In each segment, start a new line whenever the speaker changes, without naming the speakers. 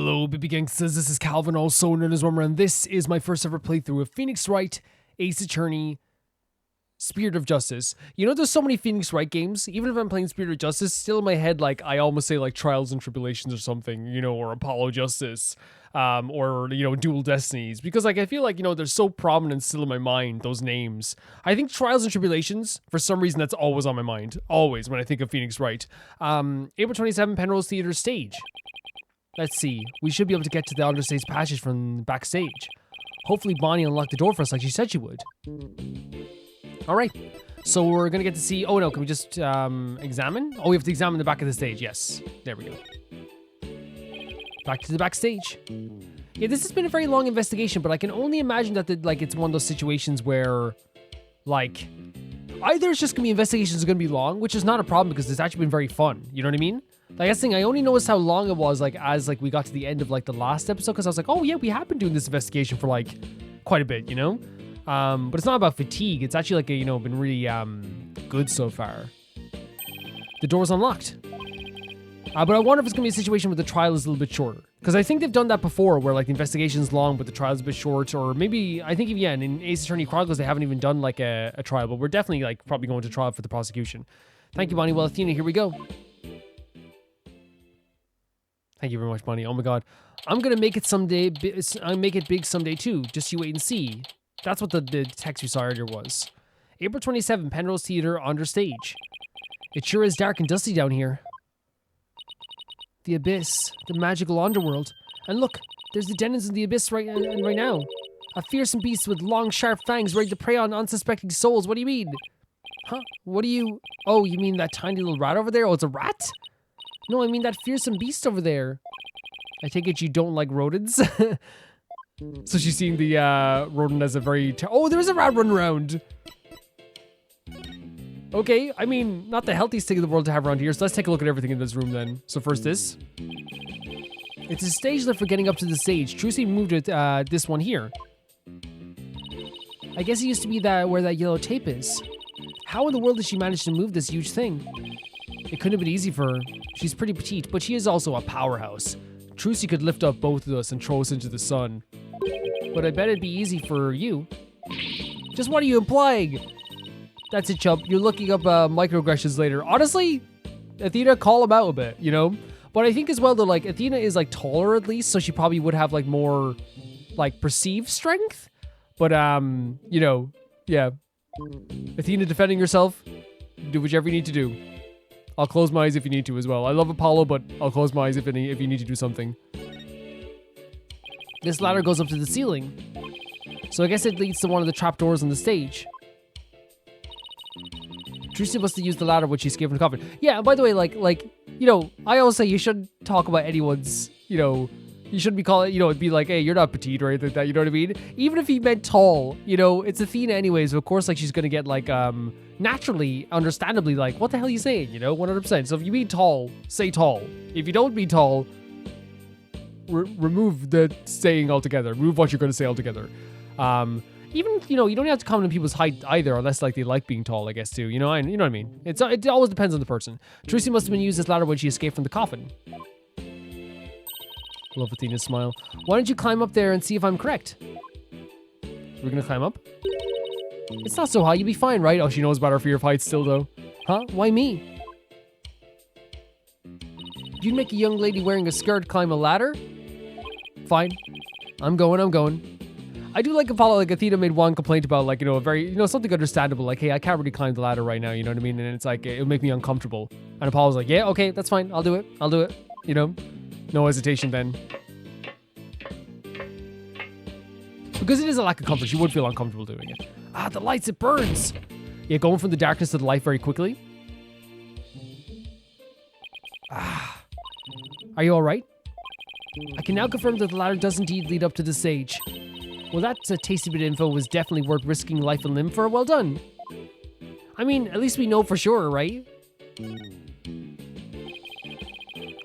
Hello, BB Gangsters. This is Calvin, also known as Rummer, and this is my first ever playthrough of Phoenix Wright, Ace Attorney, Spirit of Justice. You know, there's so many Phoenix Wright games. Even if I'm playing Spirit of Justice, still in my head, like, I almost say, like, Trials and Tribulations or something, you know, or Apollo Justice, or, you know, Dual Destinies. Because, like, I feel like, you know, they're so prominent still in my mind, those names. I think Trials and Tribulations, for some reason, that's always on my mind. Always, when I think of Phoenix Wright. April 27, Penrose Theater stage. Let's see. We should be able to get to the understage passage from backstage. Hopefully Bonnie unlocked the door for us like she said she would. Alright. So we're going to get to see... Oh no, can we just examine? Oh, we have to examine the back of the stage. Yes. There we go. Back to the backstage. Yeah, this has been a very long investigation, but I can only imagine that it's one of those situations where, like, either it's just going to be investigations are going to be long, which is not a problem because it's actually been very fun. You know what I mean? Like, that's the thing, I only noticed how long it was, like, as, like, we got to the end of, like, the last episode, because I was like, oh, yeah, we have been doing this investigation for, like, quite a bit, you know? But it's not about fatigue. It's actually, like, you know, been really, good so far. The door's unlocked. But I wonder if it's going to be a situation where the trial is a little bit shorter. Because I think they've done that before, where, like, the investigation's long, but the trial's a bit short, or maybe, I think, yeah, in Ace Attorney Chronicles, they haven't even done, like, a trial, but we're definitely, like, probably going to trial for the prosecution. Thank you, Bonnie. Well, Athena, here we go. Thank you very much, Bonnie. Oh my god. I'm gonna make it someday. I'll make it big someday too. Just you wait and see. That's what the text we saw earlier was. April 27, Penrose Theater, understage. It sure is dark and dusty down here. The abyss, the magical underworld. And look, there's the denizens of the abyss right now. A fearsome beast with long, sharp fangs ready to prey on unsuspecting souls. What do you mean? Huh? What do you... Oh, you mean that tiny little rat over there? Oh, it's a rat? No, I mean that fearsome beast over there. I take it you don't like rodents? So she's seeing the rodent as a very... Oh, there's a rat running around! Okay, I mean, not the healthiest thing in the world to have around here, so let's take a look at everything in this room then. So first this. It's a stage lift for getting up to the stage. Trucy moved it, this one here. I guess it used to be where that yellow tape is. How in the world did she manage to move this huge thing? It couldn't have been easy for her. She's pretty petite, but she is also a powerhouse. Trucy could lift up both of us and throw us into the sun. But I bet it'd be easy for you. Just what are you implying? That's it, chump. You're looking up microaggressions later. Honestly, Athena, call him out a bit, you know? But I think as well that, like, Athena is, like, taller at least, so she probably would have, like, more, like, perceived strength. But, you know, yeah. Athena defending herself, do whatever you need to do. I'll close my eyes if you need to as well. I love Apollo, but I'll close my eyes if you need to do something. This ladder goes up to the ceiling. So I guess it leads to one of the trapdoors on the stage. Trucy must have used the ladder when she escaped from the coffin. Yeah, and by the way, like, you know, I always say you shouldn't talk about anyone's, you know, you shouldn't be calling, you know, it'd be like, hey, you're not petite or anything like that, you know what I mean? Even if he meant tall, you know, it's Athena anyways, so of course, like, she's gonna get, like, naturally, understandably, like, what the hell are you saying, you know, 100%. So if you mean tall, say tall. If you don't mean tall, remove the saying altogether. Remove what you're gonna say altogether. Even, you know, you don't have to comment on people's height either, unless, like, they like being tall, I guess, too. You know what I mean? It always depends on the person. Trucy must have been used this ladder when she escaped from the coffin. Love Athena's smile. Why don't you climb up there and see if I'm correct? We're gonna climb up? It's not so high, you'll be fine, right? Oh, she knows about her fear of heights still, though. Huh? Why me? You'd make a young lady wearing a skirt climb a ladder? Fine. I'm going. I do like Apollo, like, Athena made one complaint about, like, you know, a very, you know, something understandable, like, hey, I can't really climb the ladder right now, you know what I mean? And it's like, it'll make me uncomfortable. And Apollo's like, yeah, okay, that's fine, I'll do it, you know? No hesitation then. Because it is a lack of comfort, you would feel uncomfortable doing it. Ah, the lights, it burns! Yeah, going from the darkness to the light very quickly. Ah. Are you alright? I can now confirm that the ladder does indeed lead up to the stage. Well, that's a tasty bit of info was definitely worth risking life and limb for. Well done. I mean, at least we know for sure, right?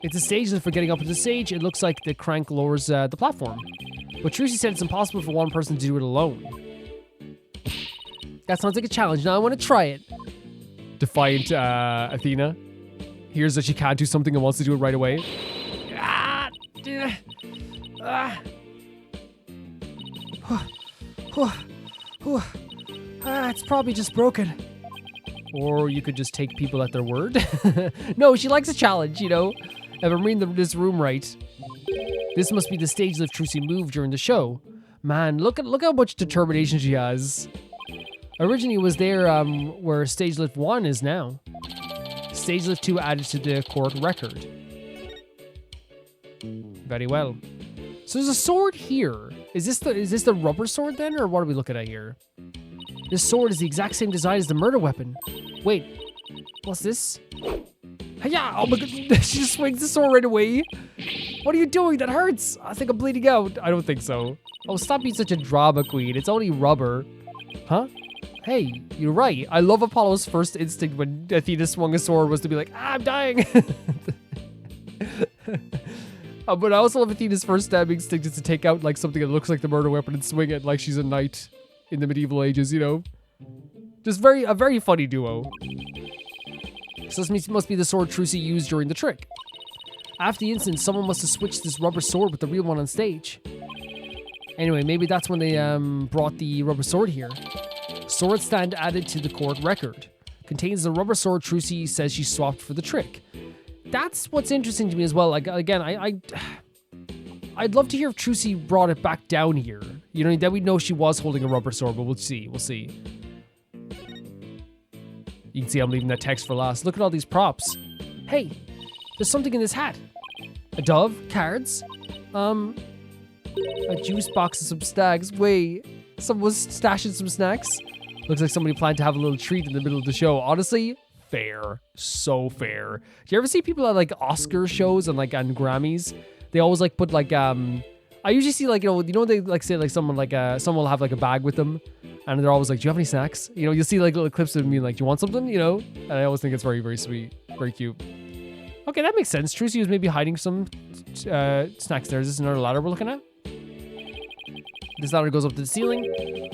It's a stage lift for getting up to the stage. It looks like the crank lowers the platform. But Trucy said it's impossible for one person to do it alone. That sounds like a challenge. Now I want to try it. Defiant Athena hears that she can't do something and wants to do it right away. Ah, Ah. It's probably just broken. Or you could just take people at their word. No, she likes a challenge, you know. If I'm reading this room right. This must be the stage lift Trucy moved during the show. Man, look how much determination she has. Originally it was there where stage lift 1 is now. Stage lift 2 added to the court record. Very well. So there's a sword here. Is this the rubber sword then, or what are we looking at here? This sword is the exact same design as the murder weapon. Wait, what's this? Hiya! Oh my god, she just swings the sword right away. What are you doing? That hurts. I think I'm bleeding out. I don't think so. Oh, stop being such a drama queen. It's only rubber. Huh? Hey, you're right. I love Apollo's first instinct when Athena swung a sword was to be like, I'm dying. But I also love Athena's first instinct is to take out like something that looks like the murder weapon and swing it like she's a knight in the medieval ages, you know? Just a very funny duo. So this must be the sword Trucy used during the trick. After the incident, someone must have switched this rubber sword with the real one on stage. Anyway, maybe that's when they brought the rubber sword here. Sword stand added to the court record. Contains the rubber sword Trucy says she swapped for the trick. That's what's interesting to me as well. Like, again, I'd love to hear if Trucy brought it back down here. You know, then we'd know she was holding a rubber sword, but we'll see. We'll see. You can see I'm leaving that text for last. Look at all these props. Hey, there's something in this hat. A dove, cards, a juice box and some snacks. Wait, someone's stashing some snacks? Looks like somebody planned to have a little treat in the middle of the show. Honestly, fair. So fair. Do you ever see people at like Oscar shows and like on Grammys? They always like put like I usually see like, you know they like say like someone will have like a bag with them and they're always like, do you have any snacks? You know, you'll see like little clips of me like, do you want something? You know? And I always think it's very, very sweet. Very cute. Okay, that makes sense. Trucy was maybe hiding some snacks there. Is this another ladder we're looking at? This ladder goes up to the ceiling.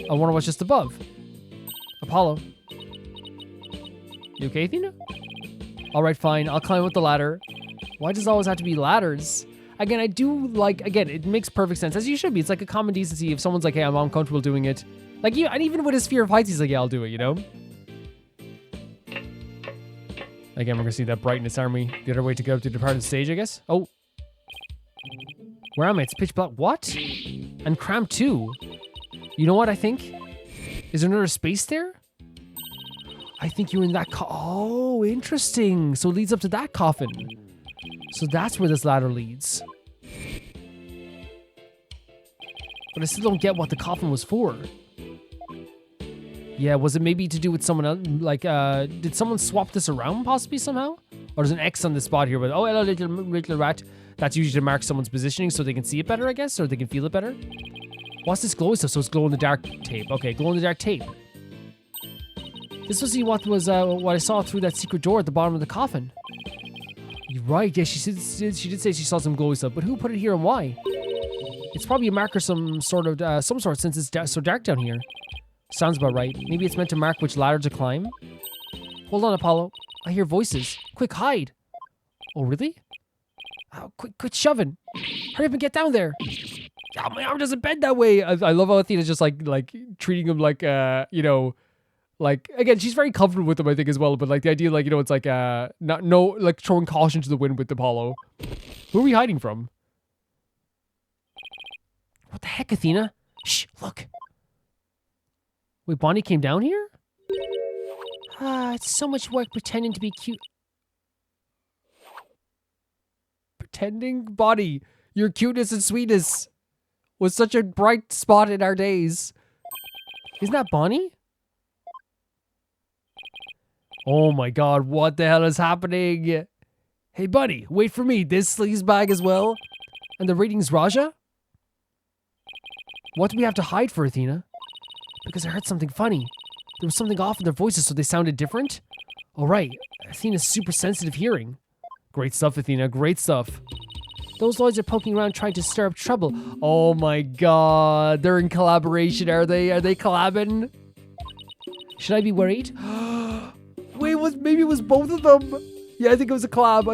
I wonder what's just above. Apollo. You okay, Athena? Alright, fine. I'll climb up the ladder. Why does it always have to be ladders? Again, I do like, again, it makes perfect sense, as you should be. It's like a common decency if someone's like, hey, I'm uncomfortable doing it. Like, and even with his fear of heights, he's like, yeah, I'll do it, you know? Again, we're gonna see that brightness army. The other way to go to depart the stage, I guess. Oh. Where am I? It's pitch black. What? And cramped too. You know what I think? Is there another space there? I think you're in that oh, interesting. So it leads up to that coffin. So that's where this ladder leads. But I still don't get what the coffin was for. Yeah, was it maybe to do with someone else? Like, did someone swap this around possibly somehow? Or there's an X on the spot here, but oh, hello, little rat. That's usually to mark someone's positioning so they can see it better, I guess, or they can feel it better. What's this glowy stuff? So it's glow-in-the-dark tape. Okay, glow-in-the-dark tape. This was what I saw through that secret door at the bottom of the coffin. You're right. Yeah, she did say she saw some glowy stuff, but who put it here and why? It's probably a marker some sort since it's so dark down here. Sounds about right. Maybe it's meant to mark which ladder to climb. Hold on, Apollo. I hear voices. Quick, hide. Oh, really? Oh, quit shoving. Hurry up and get down there. Oh, my arm doesn't bend that way. I love how Athena's just like treating him like, you know, like, again, she's very comfortable with him, I think, as well. But like the idea, like, you know, it's like, like throwing caution to the wind with Apollo. Who are we hiding from? What the heck, Athena? Shh, look. Wait, Bonnie came down here? It's so much work pretending to be cute. Pretending? Bonnie, your cuteness and sweetness was such a bright spot in our days. Isn't that Bonnie? Oh my god, what the hell is happening? Hey buddy, wait for me. This sleaze bag as well? And the ratings Raja? What do we have to hide for, Athena? Because I heard something funny. There was something off in their voices, so they sounded different? Alright, Athena's super sensitive hearing. Great stuff, Athena, great stuff. Those Lloyds are poking around trying to stir up trouble. Oh my god, they're in collaboration, are they? Are they collabing? Should I be worried? Wait, maybe it was both of them? Yeah, I think it was a collab.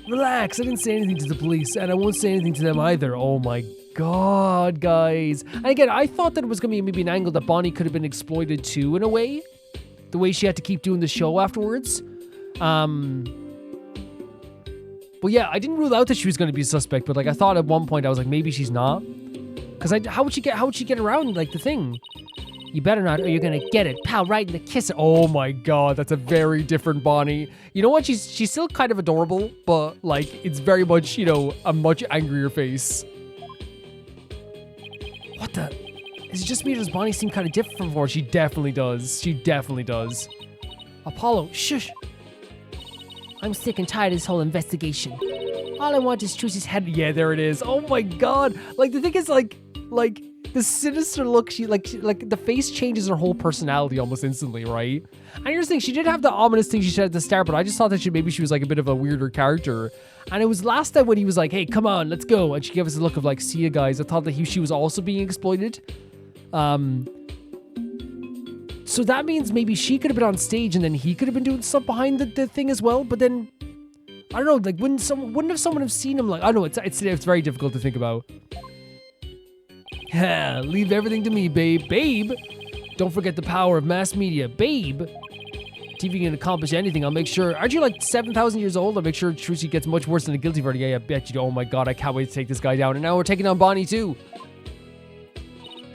Relax, I didn't say anything to the police, and I won't say anything to them either. Oh my god, guys. And again, I thought that it was going to be maybe an angle that Bonnie could have been exploited too, in a way. The way she had to keep doing the show afterwards. But yeah, I didn't rule out that she was going to be a suspect, but like I thought at one point I was like, maybe she's not. Because how would she get around like the thing? You better not, or you're gonna get it. Pow, right in the kisser. Oh my god, that's a very different Bonnie. You know what? She's still kind of adorable, but like it's very much, you know, a much angrier face. What the? Is it just me or does Bonnie seem kind of different from before? She definitely does. She definitely does. Apollo, shush. I'm sick and tired of this whole investigation. All I want is Trucy's head. Yeah, there it is. Oh my god. Like the thing is like the sinister look, she like the face changes her whole personality almost instantly, right? And here's the thing, she did have the ominous thing she said at the start, but I just thought that maybe she was like a bit of a weirder character. And it was last time when he was like, hey, come on, let's go. And she gave us a look of like, see ya guys. I thought that she was also being exploited. So that means maybe she could have been on stage and then he could have been doing stuff behind the thing as well. But then, I don't know, like wouldn't someone have seen him? Like, I don't know, it's very difficult to think about. Yeah, leave everything to me, babe. Babe! Don't forget the power of mass media. Babe! TV can accomplish anything, I'll make sure. Aren't you like 7,000 years old? I'll make sure Trucy gets much worse than a guilty verdict. Yeah, I bet you. Oh my god, I can't wait to take this guy down. And now we're taking on Bonnie too.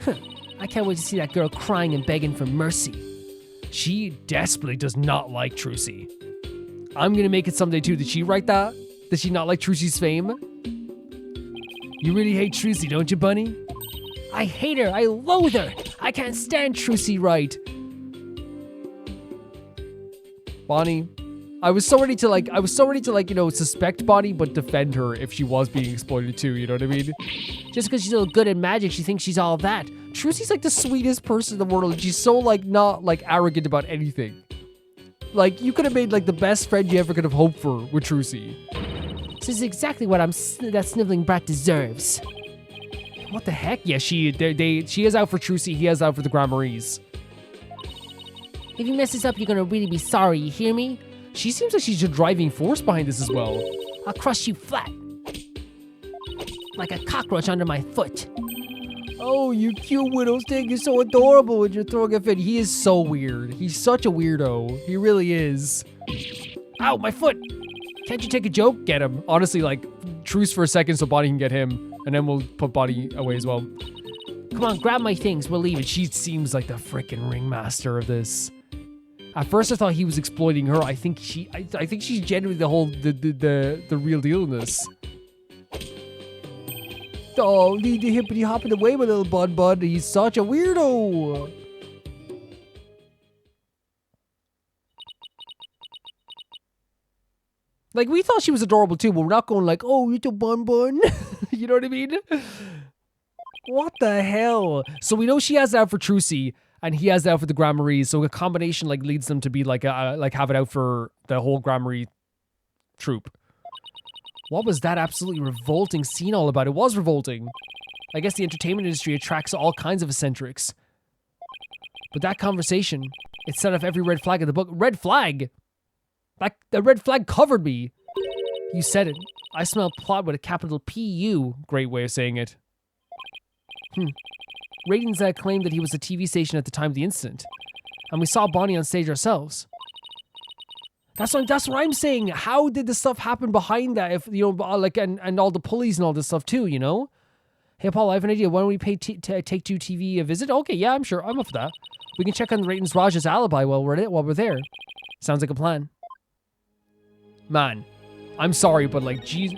Huh. I can't wait to see that girl crying and begging for mercy. She desperately does not like Trucy. I'm gonna make it someday too. Did she write that? Does she not like Trucy's fame? You really hate Trucy, don't you, Bunny? I hate her. I loathe her. I can't stand Trucy Wright. Bonnie, I was so ready to like, you know, suspect Bonnie, but defend her if she was being exploited too. You know what I mean? Just because she's so good at magic, she thinks she's all that. Trucy's like the sweetest person in the world, and she's so like not like arrogant about anything. Like you could have made like the best friend you ever could have hoped for with Trucy. This is exactly what that sniveling brat deserves. What the heck? Yeah, she is out for Trucy, he is out for the Gramarys. If you mess this up, you're gonna really be sorry, you hear me? She seems like she's a driving force behind this as well. I'll crush you flat. Like a cockroach under my foot. Oh, you cute widow stick, you're so adorable when you're throwing a fit. He is so weird. He's such a weirdo. He really is. Ow, my foot! Can't you take a joke? Get him. Honestly, like, truce for a second so Bonnie can get him. And then we'll put Bonnie away as well. Come on, grab my things. We'll leave it. She seems like the freaking ringmaster of this. At first, I thought he was exploiting her. I think she's genuinely the real deal in this. Oh, leave the hippity hopping away, my little bud. He's such a weirdo. Like, we thought she was adorable too, but we're not going like, oh, little bun. You know what I mean? What the hell? So we know she has it out for Trucy, and he has it out for the Gramarys. So a combination like leads them to be like have it out for the whole Gramary troop. What was that absolutely revolting scene all about? It was revolting. I guess the entertainment industry attracts all kinds of eccentrics. But that conversation, it set off every red flag in the book. Red flag? Like, the red flag covered me. You said it. I smell plot with a capital P-U. Great way of saying it. Ratings claimed that he was a TV station at the time of the incident. And we saw Bonnie on stage ourselves. That's what I'm saying. How did the stuff happen behind that? If, you know, like, and all the pulleys and all this stuff too, you know? Hey, Paul, I have an idea. Why don't we pay Take-Two TV a visit? Okay, yeah, I'm sure. I'm up for that. We can check on Ratings Raj's alibi while we're there. Sounds like a plan. Man, I'm sorry, but like, geez,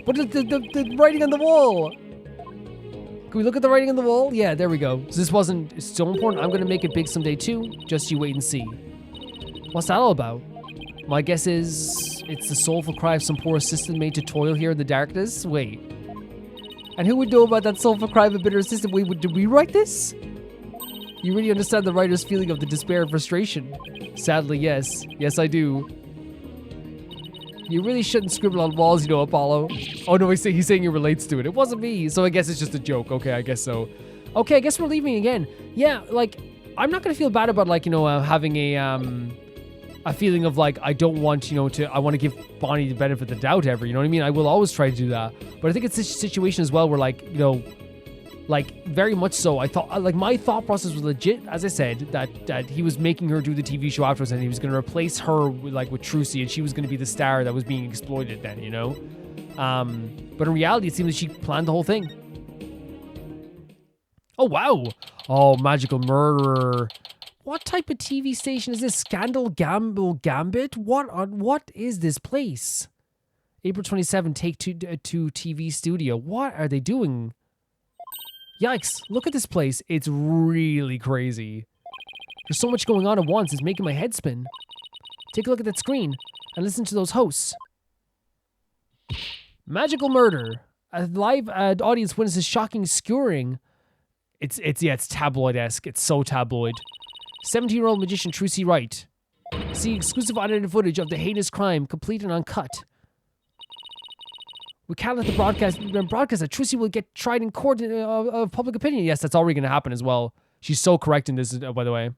but the writing on the wall. Can we look at the writing on the wall? Yeah, there we go. So this wasn't so important. I'm gonna make it big someday too. Just you wait and see. What's that all about? My guess is it's the soulful cry of some poor assistant made to toil here in the darkness. Wait, and who would know about that soulful cry of a bitter assistant? Wait, did we write this? You really understand the writer's feeling of the despair and frustration? Sadly, yes. Yes, I do. You really shouldn't scribble on walls, you know, Apollo. Oh no, he's saying he relates to it. It wasn't me, so I guess it's just a joke. Okay, I guess so. Okay, I guess we're leaving again. Yeah, like, I'm not gonna feel bad about, like, you know, having a a feeling of like, I don't want, I want to give Bonnie the benefit of the doubt ever, you know what I mean? I will always try to do that. But I think it's this situation as well where like, like very much so, I thought, like my thought process was legit, as I said, that he was making her do the TV show afterwards and he was going to replace her with Trucy and she was going to be the star that was being exploited then, But in reality, it seems like she planned the whole thing. Oh, wow. Oh, Magical Murderer. What type of TV station is this? Scandal Gamble Gambit? What is this place? April 27, Take Two TV Studio. What are they doing? Yikes, look at this place. It's really crazy. There's so much going on at once, it's making my head spin. Take a look at that screen and listen to those hosts. Magical Murder. A live audience witnesses shocking skewering. It's tabloid-esque. It's so tabloid. 17-year-old magician Trucy Wright. See exclusive unedited footage of the heinous crime, complete and uncut. We can't let the broadcast that Trucy will get tried in court of public opinion. Yes, that's already going to happen as well. She's so correct in this, by the way.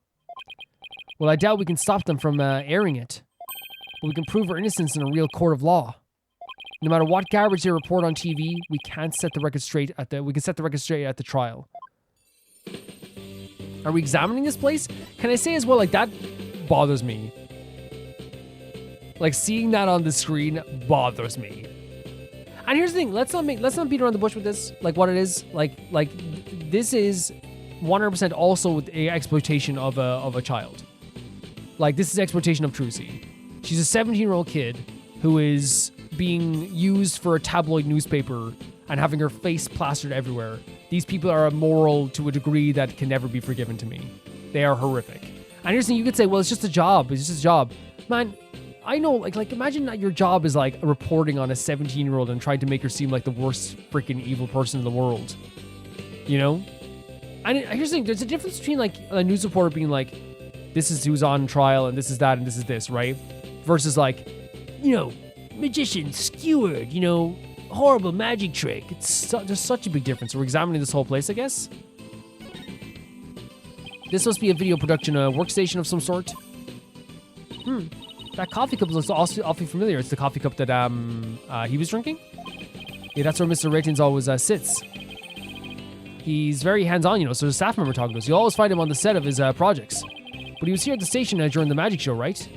Well, I doubt we can stop them from airing it. But we can prove her innocence in a real court of law. No matter what garbage they report on TV, we can set the record straight at the trial. Are we examining this place? Can I say as well, like, that bothers me. Like, seeing that on the screen bothers me. And here's the thing, let's not beat around the bush with this. Like, what it is, like this is 100% also a exploitation of a child. Like, this is exploitation of Trucy. She's a 17-year-old kid who is being used for a tabloid newspaper and having her face plastered everywhere. These people are immoral to a degree that can never be forgiven to me. They are horrific. And here's the thing, you could say, well, it's just a job. It's just a job. Man, I know, like imagine that your job is like reporting on a 17-year-old and trying to make her seem like the worst freaking evil person in the world. And here's the thing, there's a difference between like a news reporter being like, this is who's on trial and this is that and this is this, right? Versus like, magician skewered, horrible magic trick. There's such a big difference. We're examining this whole place, I guess. This must be a video production, a workstation of some sort. That coffee cup looks awfully familiar. It's the coffee cup that he was drinking. Yeah, that's where Mr. Ratings always sits. He's very hands-on, so the staff member talking to us. You always find him on the set of his projects. But he was here at the station during the magic show, right?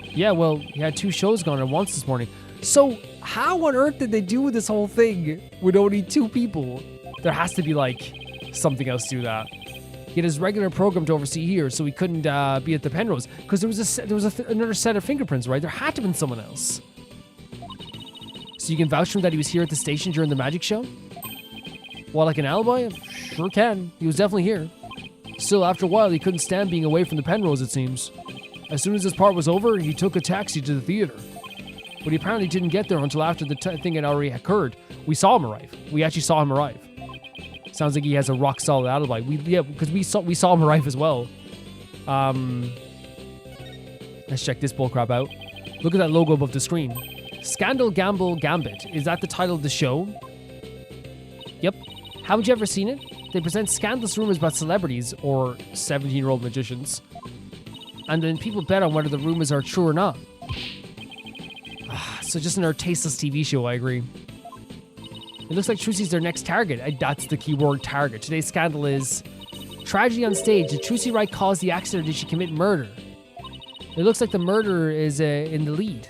Yeah, well, he had 2 shows going at once this morning. So, how on earth did they do this whole thing with only 2 people? There has to be, like, something else to that. He had his regular program to oversee here, so he couldn't be at the Penrose. Because there was another set of fingerprints, right? There had to have been someone else. So you can vouch for him that he was here at the station during the magic show? Well, like an alibi? Sure can. He was definitely here. Still, after a while, he couldn't stand being away from the Penrose, it seems. As soon as this part was over, he took a taxi to the theater. But he apparently didn't get there until after the thing had already occurred. We saw him arrive. We actually saw him arrive. Sounds like he has a rock solid alibi. Because we saw him arrive as well. Let's check this bullcrap out. Look at that logo above the screen. Scandal Gamble Gambit. Is that the title of the show? Yep. Haven't you ever seen it? They present scandalous rumors about celebrities or 17-year-old magicians. And then people bet on whether the rumors are true or not. So just another tasteless TV show, I agree. It looks like Trucy's their next target. That's the keyword, target. Today's scandal is tragedy on stage. Did Trucy Wright cause the accident or did she commit murder? It looks like the murderer is in the lead.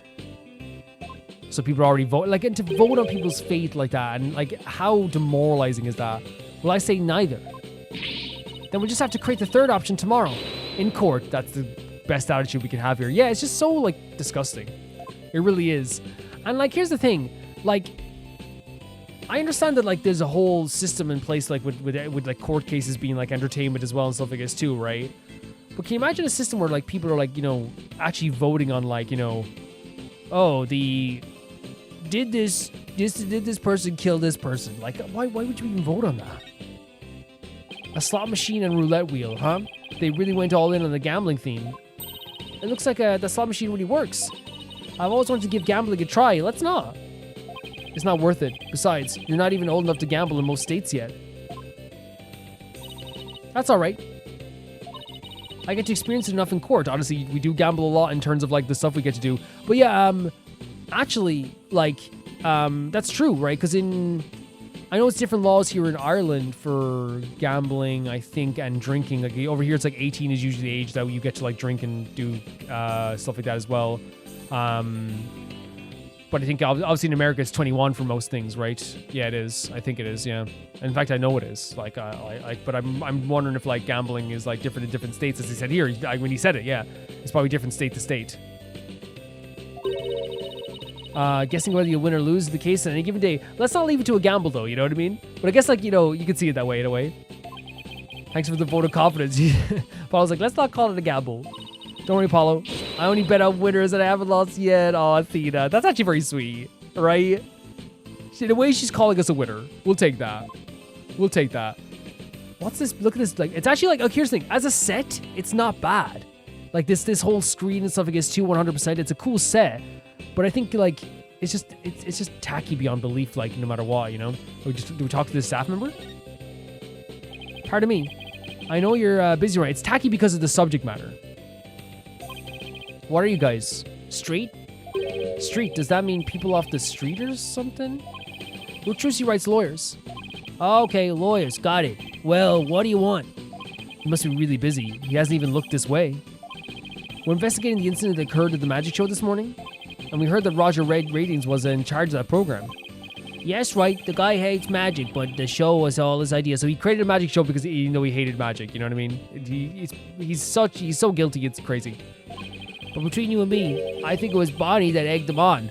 So people already vote. Like, and to vote on people's fate like that, and like, how demoralizing is that? Well, I say neither. Then we just have to create the third option tomorrow. In court. That's the best attitude we can have here. Yeah, it's just so, like, disgusting. It really is. And, like, here's the thing. Like, I understand that, like, there's a whole system in place, like, with like, court cases being, like, entertainment as well and stuff like this, too, right? But can you imagine a system where, like, people are, like, actually voting on, like, oh, did this person kill this person? Like, why would you even vote on that? A slot machine and roulette wheel, huh? They really went all in on the gambling theme. It looks like the slot machine really works. I've always wanted to give gambling a try. Let's not. It's not worth it. Besides, you're not even old enough to gamble in most states yet. That's alright. I get to experience it enough in court. Honestly, we do gamble a lot in terms of like the stuff we get to do. But yeah, actually, like, that's true, right? Because I know it's different laws here in Ireland for gambling, I think, and drinking. Like over here, it's like 18 is usually the age that you get to like drink and do stuff like that as well. But I think obviously in America it's 21 for most things, right? Yeah, it is. I think it is. Yeah. In fact, I know it is. Like, but I'm wondering if like gambling is like different in different states, as he said here. When he said it, yeah, it's probably different state to state. Guessing whether you win or lose is the case on any given day. Let's not leave it to a gamble, though. You know what I mean? But I guess like you can see it that way in a way. Thanks for the vote of confidence. Paulo's like, let's not call it a gamble. Don't worry, Paulo. I only bet on winners and I haven't lost yet. Oh, Athena. That's actually very sweet, right? The way she's calling us a winner. We'll take that. We'll take that. What's this? Look at this. Like, it's actually like, here's the thing. As a set, it's not bad. Like this whole screen and stuff against 100%. It's a cool set. But I think like, it's just tacky beyond belief, like no matter what, Do we talk to the staff member? Pardon me. I know you're busy, right? It's tacky because of the subject matter. What are you guys? Street? Street, does that mean people off the street or something? Well, Trucy writes lawyers. Okay, lawyers, got it. Well, what do you want? He must be really busy. He hasn't even looked this way. We're investigating the incident that occurred at the magic show this morning, and we heard that Roger Ratings was in charge of that program. Yes, right, the guy hates magic, but the show was all his idea. So he created a magic show because he hated magic, you know what I mean? He's so guilty, it's crazy. But between you and me, I think it was Bonnie that egged him on.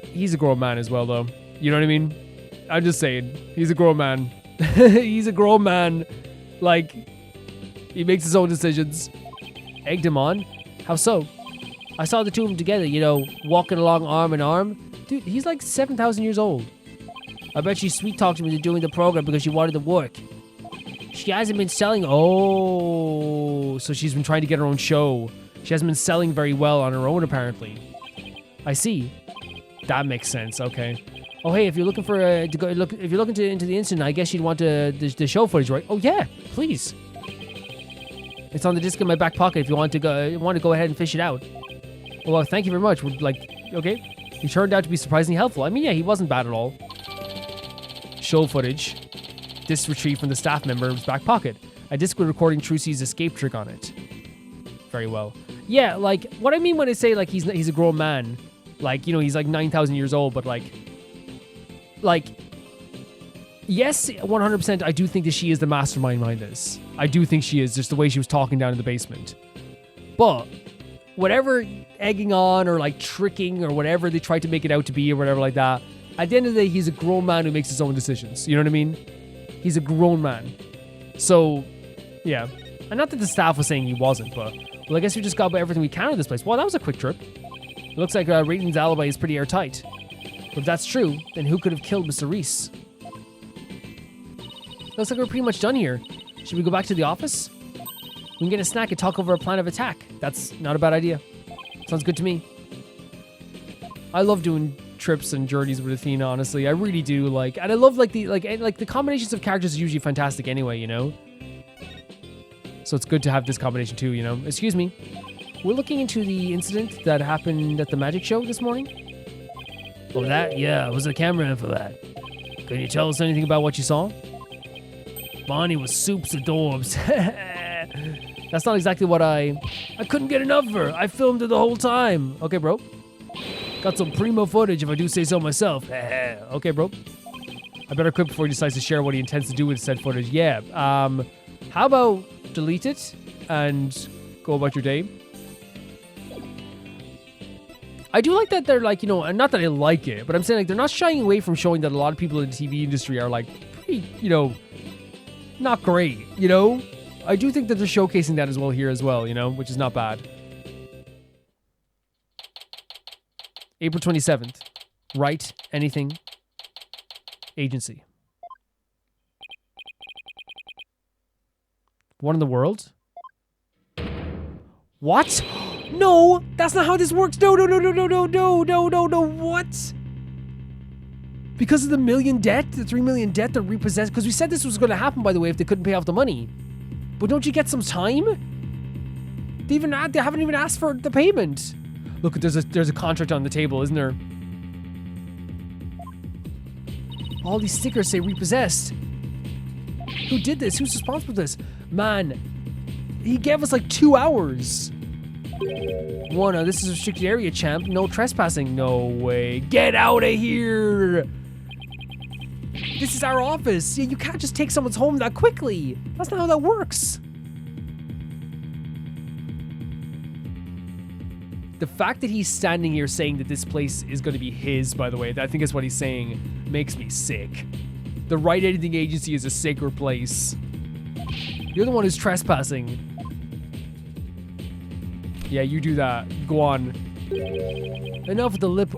He's a grown man as well, though. You know what I mean? I'm just saying. He's a grown man. He's a grown man. Like, he makes his own decisions. Egged him on? How so? I saw the two of them together, walking along arm in arm. Dude, he's like 7,000 years old. I bet she sweet-talked him into doing the program because she wanted to work. She hasn't been selling... Oh, so she's been trying to get her own show. She hasn't been selling very well on her own, apparently. I see. That makes sense. Okay. Oh, hey, if you're looking for if you're looking into the incident, I guess you'd want the show footage, right? Oh yeah, please. It's on the disc in my back pocket. If you want to go ahead and fish it out. Well, thank you very much. Okay. He turned out to be surprisingly helpful. I mean, yeah, he wasn't bad at all. Show footage. Disc retrieved from the staff member's back pocket. A disc with recording Trucy's escape trick on it. Very well. Yeah, like, what I mean when I say, like, he's a grown man, like, he's, like, 9,000 years old, but, like, yes, 100%, I do think that she is the mastermind behind this. I do think she is, just the way she was talking down in the basement. But, whatever egging on, or, like, tricking, or whatever they try to make it out to be, or whatever like that, at the end of the day, he's a grown man who makes his own decisions. You know what I mean? He's a grown man. So, yeah. And not that the staff was saying he wasn't, but... Well, I guess we just got everything we can of this place. Well, that was a quick trip. It looks like Ratings' alibi is pretty airtight. But if that's true, then who could have killed Mr. Reese? Looks like we're pretty much done here. Should we go back to the office? We can get a snack and talk over a plan of attack. That's not a bad idea. Sounds good to me. I love doing trips and journeys with Athena, honestly. I really do. And I love the combinations of characters are usually fantastic anyway, So it's good to have this combination too, Excuse me. We're looking into the incident that happened at the magic show this morning. Oh, that? Yeah, was the camera in for that? Can you tell us anything about what you saw? Bonnie was soups adorbs. That's not exactly what I couldn't get enough of her. I filmed her the whole time. Okay, bro. Got some primo footage if I do say so myself. Okay, bro. I better quit before he decides to share what he intends to do with said footage. Yeah, how about... delete it and go about your day. I do like that they're like, and not that I like it, but I'm saying like they're not shying away from showing that a lot of people in the TV industry are like pretty, not great, I do think that they're showcasing that as well here as well, which is not bad. April 27th. Wright, anything. Agency. One in the world? What? No, that's not how this works. No, what? Because of the 3 million debt that repossessed, because we said this was going to happen, by the way, if they couldn't pay off the money. But don't you get some time? They haven't even asked for the payment. Look, there's a contract on the table, isn't there? All these stickers say repossessed. Who did this? Who's responsible for this? Man, he gave us like 2 hours. Whoa, this is a restricted area, champ. No trespassing. No way. Get out of here. This is our office. Yeah, you can't just take someone's home that quickly. That's not how that works. The fact that he's standing here saying that this place is going to be his, by the way, I think is what he's saying, makes me sick. The Wright Editing Agency is a sacred place. You're the one who's trespassing. Yeah, you do that. Go on. Enough with the lip.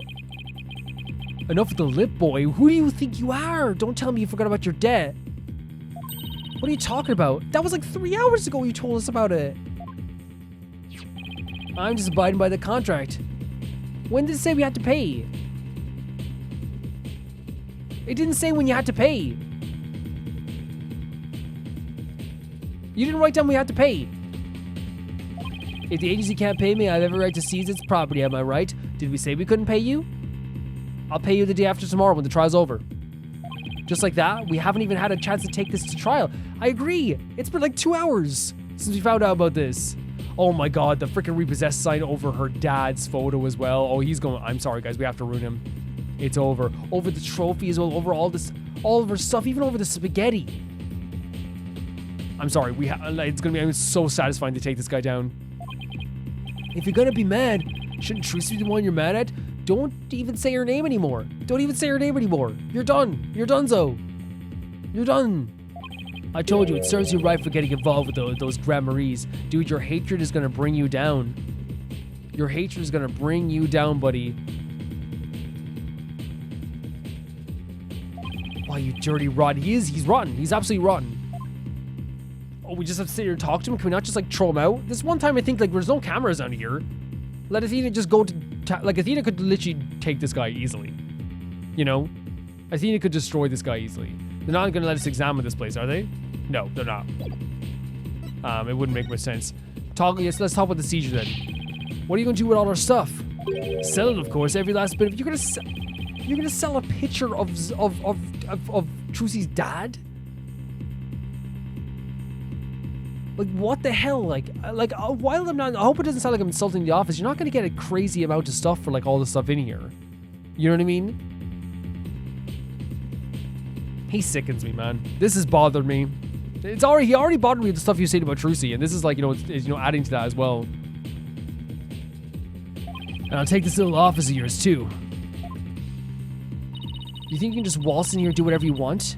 Enough with the lip, boy. Who do you think you are? Don't tell me you forgot about your debt. What are you talking about? That was like 3 hours ago you told us about it. I'm just abiding by the contract. When did it say we had to pay? It didn't say when you had to pay. You didn't write down we had to pay. If the agency can't pay me, I have every right to seize its property, am I right? Did we say we couldn't pay you? I'll pay you the day after tomorrow when the trial's over. Just like that, we haven't even had a chance to take this to trial. I agree. It's been like 2 hours since we found out about this. Oh my god, the freaking repossessed sign over her dad's photo as well. Oh, he's going, I'm sorry guys, we have to ruin him. It's over. Over the trophy as well, over all of her stuff, even over the spaghetti. I'm sorry, it's gonna be so satisfying to take this guy down. If you're gonna be mad, shouldn't Tracy be the one you're mad at? Don't even say her name anymore. Don't even say her name anymore. You're done. You're donezo. You're done. I told you, it serves you right for getting involved with those Grand Maries. Dude, your hatred is gonna bring you down. Your hatred is gonna bring you down, buddy. Wow, you dirty rotten. He's rotten. He's absolutely rotten. Oh, we just have to sit here and talk to him? Can we not just, like, throw him out? This one time I think, like, there's no cameras down here. Let Athena just go to... Like, Athena could literally take this guy easily. You know? Athena could destroy this guy easily. They're not going to let us examine this place, are they? No, they're not. It wouldn't make much sense. Yes, let's talk about the seizure then. What are you going to do with all our stuff? Sell it, of course, every last bit of... You're going to sell a picture of Trucy's dad? Like, what the hell? While I'm not... I hope it doesn't sound like I'm insulting the office. You're not going to get a crazy amount of stuff for, like, all the stuff in here. You know what I mean? He sickens me, man. This has bothered me. He already bothered me with the stuff you said about Trucy, and this is, like, it's adding to that as well. And I'll take this little office of yours, too. You think you can just waltz in here and do whatever you want?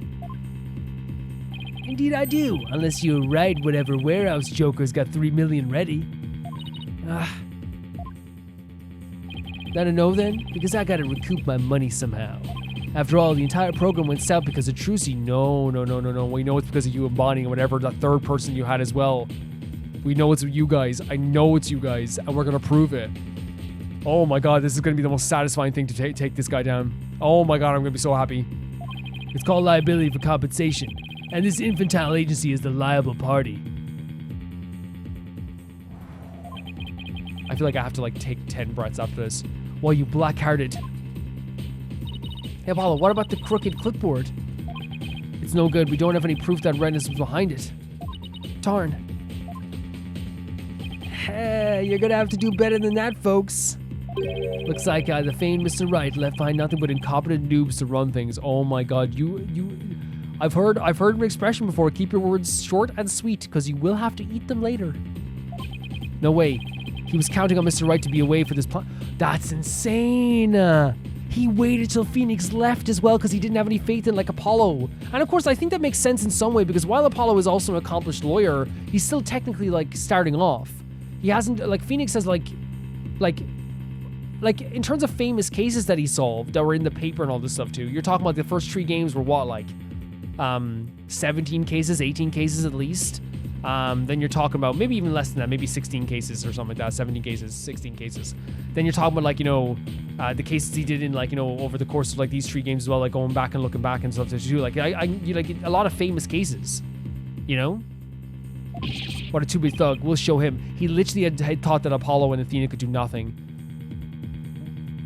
Indeed I do, unless you're right, whatever warehouse joker's got 3 million ready. Not a no then? Because I gotta recoup my money somehow. After all, the entire program went south because of Trucy. No. We know it's because of you and Bonnie and whatever, the third person you had as well. We know it's you guys. I know it's you guys, and we're gonna prove it. Oh my god, this is gonna be the most satisfying thing to take this guy down. Oh my god, I'm gonna be so happy. It's called liability for compensation, and this infantile agency is the liable party. I feel like I have to, like, take 10 breaths after this. Well, you black-hearted. Hey, Apollo, what about the crooked clipboard? It's no good. We don't have any proof that Renus was behind it. Darn. Hey, you're gonna have to do better than that, folks. Looks like the famed Mr. Wright left behind nothing but incompetent noobs to run things. Oh my god, I've heard an expression before. Keep your words short and sweet, because you will have to eat them later. No way. He was counting on Mr. Wright to be away for this plan. That's insane. He waited till Phoenix left as well because he didn't have any faith in, like, Apollo. And of course, I think that makes sense in some way, because while Apollo is also an accomplished lawyer, he's still technically, like, starting off. He hasn't, like, Phoenix has, like, in terms of famous cases that he solved that were in the paper and all this stuff too, you're talking about the first 3 games were what, like, 17 cases, 18 cases at least. Then you're talking about maybe even less than that, maybe 16 cases or something like that, 17 cases, 16 cases. Then you're talking about, like, the cases he did in, like, over the course of, like, these 3 games as well, like going back and looking back and stuff to do. Like, like a lot of famous cases, What a two-bit thug. We'll show him. He literally had thought that Apollo and Athena could do nothing.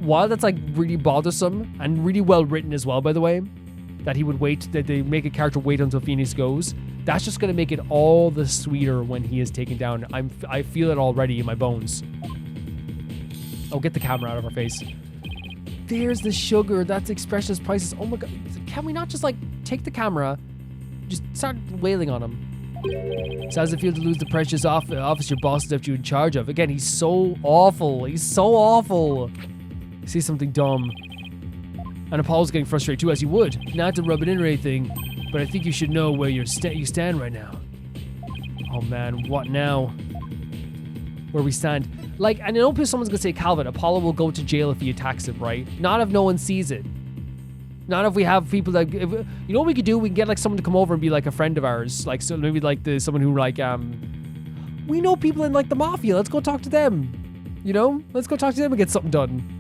While that's like really bothersome and really well written as well, by the way, that he would wait, that they make a character wait until Phoenix goes, that's just going to make it all the sweeter when he is taken down. I feel it already in my bones. Oh, get the camera out of our face. There's the sugar. That's expressionless prices. Oh my god. Can we not just like take the camera, just start wailing on him? So how does it feel to lose the precious office your boss left you in charge of? Again, he's so awful. He's so awful. See something dumb. And Apollo's getting frustrated too, as he would. Not to rub it in or anything, but I think you should know where you stand right now. Oh man, what now? Where we stand. Like, and I know someone's gonna say, Calvin, Apollo will go to jail if he attacks him, right? Not if no one sees it. Not if we have people that, you know what we could do? We can get like someone to come over and be like a friend of ours. Like, so maybe like someone who like, we know people in like the mafia. Let's go talk to them. You know? Let's go talk to them and get something done.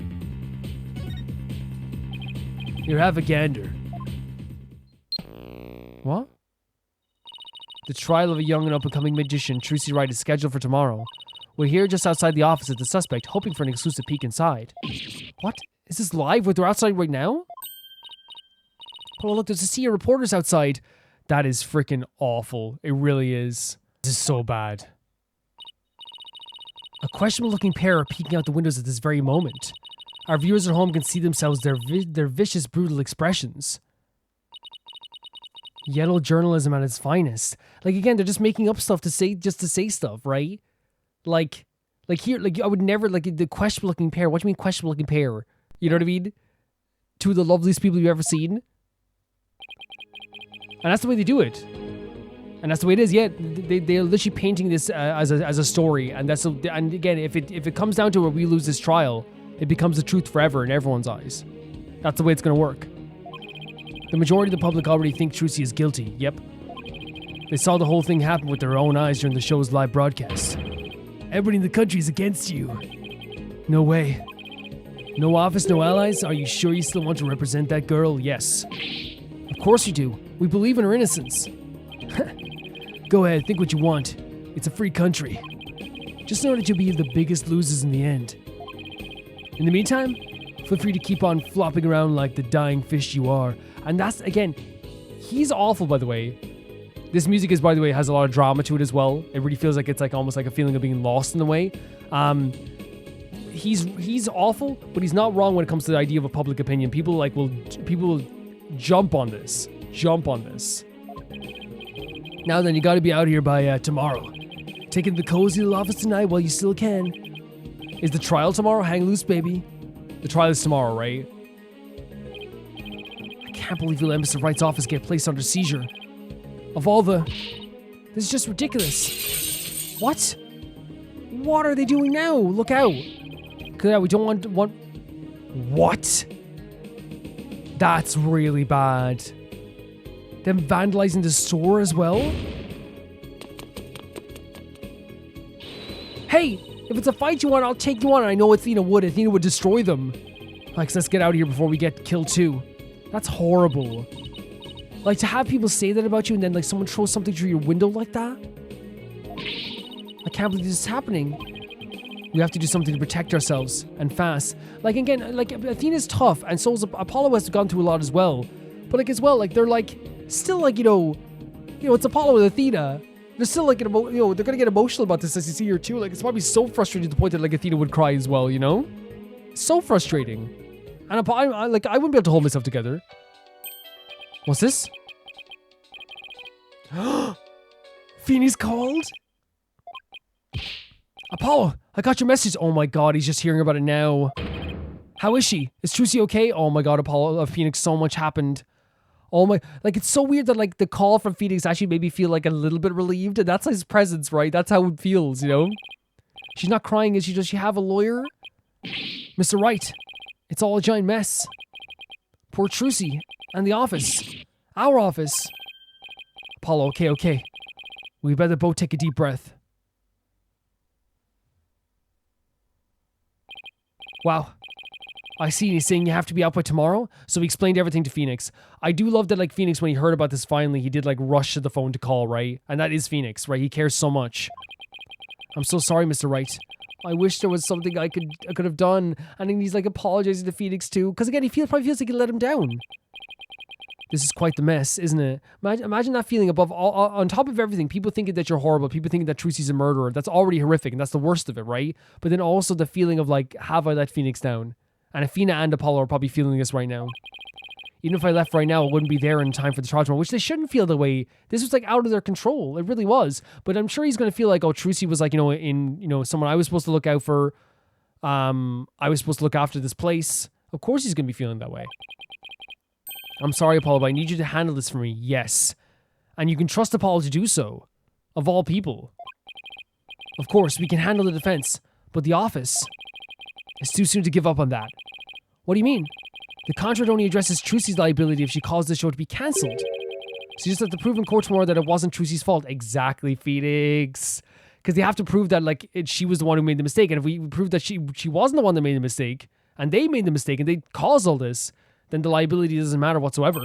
Here, have a gander. What? The trial of a young and up-and-coming magician, Tracy Wright, is scheduled for tomorrow. We're here just outside the office of the suspect, hoping for an exclusive peek inside. What? Is this live? We're outside right now? Oh, look, there's a sea of reporters outside. That is freaking awful. It really is. This is so bad. A questionable-looking pair are peeking out the windows at this very moment. Our viewers at home can see themselves their vicious, brutal expressions. Yellow journalism at its finest. Like, again, they're just making up stuff to say, just to say stuff, right? Like here, like, I would never, like, the questionable-looking pair. What do you mean questionable-looking pair? You know what I mean? Two of the loveliest people you've ever seen. And that's the way they do it. And that's the way it is. Yeah, they're literally painting this as a story. And that's and again, if it comes down to where we lose this trial, it becomes the truth forever in everyone's eyes. That's the way it's going to work. The majority of the public already think Trucy is guilty. Yep. They saw the whole thing happen with their own eyes during the show's live broadcast. Everybody in the country is against you. No way. No office, no allies? Are you sure you still want to represent that girl? Yes. Of course you do. We believe in her innocence. Go ahead, think what you want. It's a free country. Just know that you'll be the biggest losers in the end. In the meantime, feel free to keep on flopping around like the dying fish you are. And that's, again, he's awful, by the way. This music is, by the way, has a lot of drama to it as well. It really feels like it's like almost like a feeling of being lost in a way. He's awful, but he's not wrong when it comes to the idea of a public opinion. People will jump on this. Now then, you gotta be out here by tomorrow. Take it to the cozy little office tonight while you still can. Is the trial tomorrow? Hang loose, baby. The trial is tomorrow, right? I can't believe you'll let Mr. Wright's office get placed under seizure. Of all the... This is just ridiculous. What? What are they doing now? Look out. We don't want... What? That's really bad. Them vandalizing the store as well? Hey! If it's a fight you want, I'll take you on. I know Athena would. Athena would destroy them. Like, let's get out of here before we get killed too. That's horrible. Like, to have people say that about you and then, like, someone throws something through your window like that? I can't believe this is happening. We have to do something to protect ourselves, and fast. Like, again, like, Athena's tough, and so is Apollo has gone through a lot as well. But, like, as well, like, they're, like, still, like, you know, it's Apollo and Athena. They're still, like, they're gonna get emotional about this, as you see here, too. Like, it's probably so frustrating to the point that, like, Athena would cry as well, you know? So frustrating. And I wouldn't be able to hold myself together. What's this? Phoenix called? Apollo, I got your message. Oh my god, he's just hearing about it now. How is she? Is Trucy okay? Oh my god, Apollo, Phoenix, so much happened. Oh my, like, it's so weird that, like, the call from Phoenix actually made me feel, like, a little bit relieved. And that's his presence, right? That's how it feels, you know? She's not crying, is she? Does she have a lawyer? Mr. Wright, it's all a giant mess. Poor Trucy. And the office. Our office. Apollo, okay. We better both take a deep breath. Wow. I see, and he's saying you have to be out by tomorrow. So he explained everything to Phoenix. I do love that, like, Phoenix, when he heard about this finally, he did, like, rush to the phone to call, right? And that is Phoenix, right? He cares so much. I'm so sorry, Mr. Wright. I wish there was something I could have done. And then he's, like, apologizing to Phoenix, too. Because, again, probably feels like he let him down. This is quite the mess, isn't it? Imagine that feeling above on top of everything. People thinking that you're horrible. People thinking that Trucy's a murderer. That's already horrific, and that's the worst of it, right? But then also the feeling of, like, have I let Phoenix down? And Athena and Apollo are probably feeling this right now. Even if I left right now, it wouldn't be there in time for the trial tomorrow, which they shouldn't feel the way. This was, like, out of their control. It really was. But I'm sure he's going to feel like, oh, Trucy was, like, someone I was supposed to look out for. I was supposed to look after this place. Of course he's going to be feeling that way. I'm sorry, Apollo, but I need you to handle this for me. Yes. And you can trust Apollo to do so. Of all people. Of course, we can handle the defense. But the office... It's too soon to give up on that. What do you mean? The contract only addresses Trucy's liability if she caused the show to be cancelled. So you just have to prove in court tomorrow that it wasn't Trucy's fault. Exactly, Phoenix. Because they have to prove that, like, she was the one who made the mistake. And if we prove that she wasn't the one that made the mistake, and they made the mistake, and they caused all this, then the liability doesn't matter whatsoever.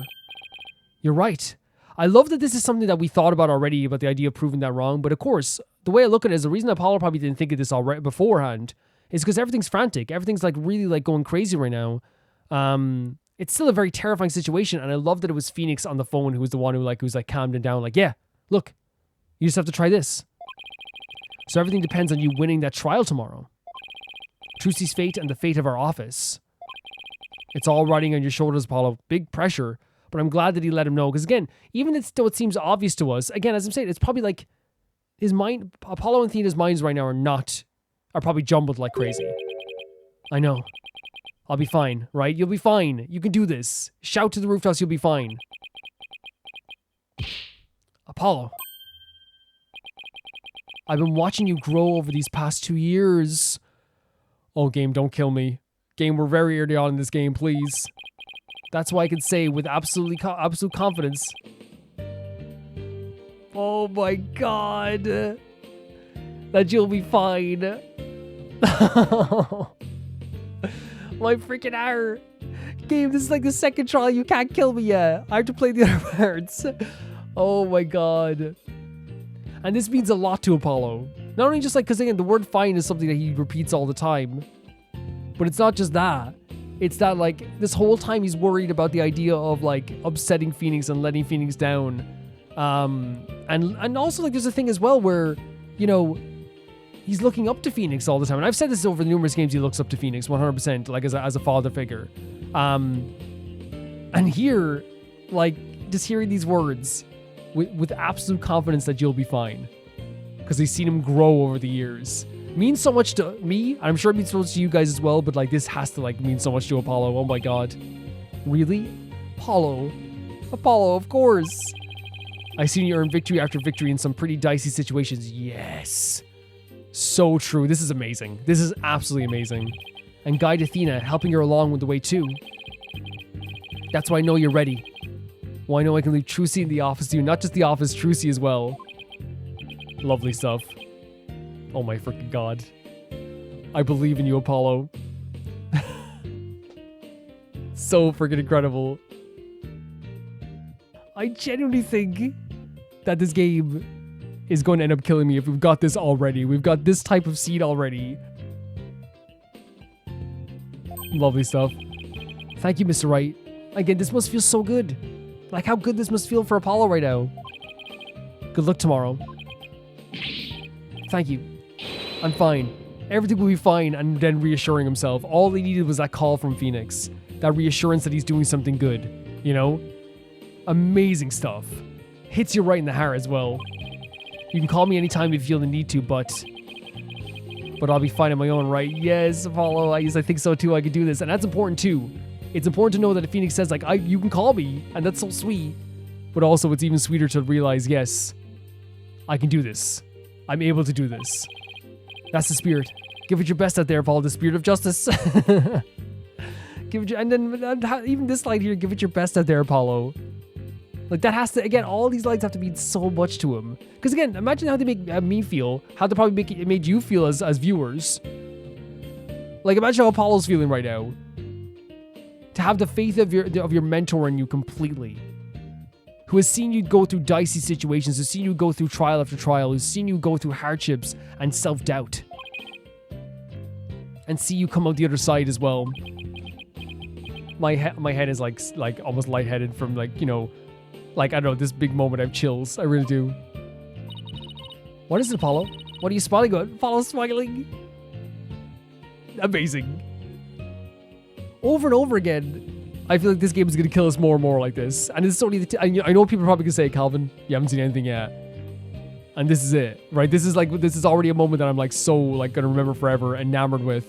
You're right. I love that this is something that we thought about already, about the idea of proving that wrong. But of course, the way I look at it is the reason Apollo probably didn't think of this already beforehand is because everything's frantic. Everything's, like, really, like, going crazy right now. It's still a very terrifying situation, and I love that it was Phoenix on the phone who was the one who's calmed him down. Like, yeah, look, you just have to try this. So everything depends on you winning that trial tomorrow. Trucy's fate and the fate of our office. It's all riding on your shoulders, Apollo. Big pressure, but I'm glad that he let him know. Because again, even though it seems obvious to us, again, as I'm saying, it's probably like his mind, Apollo and Athena's minds right now are probably jumbled like crazy. I know. I'll be fine, right? You'll be fine. You can do this. Shout to the rooftops, you'll be fine. Apollo. I've been watching you grow over these past 2 years. Oh, game, don't kill me. Game, we're very early on in this game, please. That's why I can say with absolute confidence. Oh my god. That you'll be fine. My freaking hour. Game, this is like the second trial. You can't kill me yet. I have to play the other parts. Oh my god. And this means a lot to Apollo. Not only just like, because again, the word fine is something that he repeats all the time. But it's not just that. It's that, like, this whole time he's worried about the idea of, like, upsetting Phoenix and letting Phoenix down. And also, like, there's a thing as well where, you know, he's looking up to Phoenix all the time. And I've said this over the numerous games, he looks up to Phoenix 100%, like, as a father figure. And here, like, just hearing these words with absolute confidence that you'll be fine. Because he's seen him grow over the years. Means so much to me. I'm sure it means so much to you guys as well, but, like, this has to, like, mean so much to Apollo. Oh my god. Really? Apollo, of course. I've seen you earn victory after victory in some pretty dicey situations. Yes. So true. This is amazing. This is absolutely amazing. And guide Athena, helping her along with the way too. That's why I know you're ready. Well, I know I can leave Trucy in the office too. Not just the office, Trucy as well. Lovely stuff. Oh my freaking god. I believe in you, Apollo. So freaking incredible. I genuinely think that this game is going to end up killing me if we've got this already. We've got this type of scene already. Lovely stuff. Thank you, Mr. Wright. Again, this must feel so good. Like how good this must feel for Apollo right now. Good luck tomorrow. Thank you. I'm fine. Everything will be fine, and then reassuring himself. All he needed was that call from Phoenix. That reassurance that he's doing something good. You know? Amazing stuff. Hits you right in the heart as well. You can call me anytime if you feel the need to, but I'll be fine on my own, right? Yes, Apollo, I think so too. I could do this. And that's important too. It's important to know that if Phoenix says, like, you can call me, and that's so sweet. But also, it's even sweeter to realize, yes, I can do this. I'm able to do this. That's the spirit. Give it your best out there, Apollo, the spirit of justice. Give it your, and then even this line here, give it your best out there, Apollo. Like, that has to, again, all these lines have to mean so much to him. Because again, imagine how they make me feel, how they probably made you feel as viewers. Like, imagine how Apollo's feeling right now. To have the faith of your mentor in you completely. Who has seen you go through dicey situations, who's seen you go through trial after trial, who's seen you go through hardships and self-doubt. And see you come out the other side as well. My head is like almost lightheaded from like, you know, like, I don't know, this big moment. I have chills. I really do. What is it, Apollo? What are you smiling at? Apollo's smiling. Amazing. Over and over again, I feel like this game is going to kill us more and more like this. And it's only I know people are probably going to say, Calvin, you haven't seen anything yet. And this is it, right? This is already a moment that I'm like so like going to remember forever, enamored with.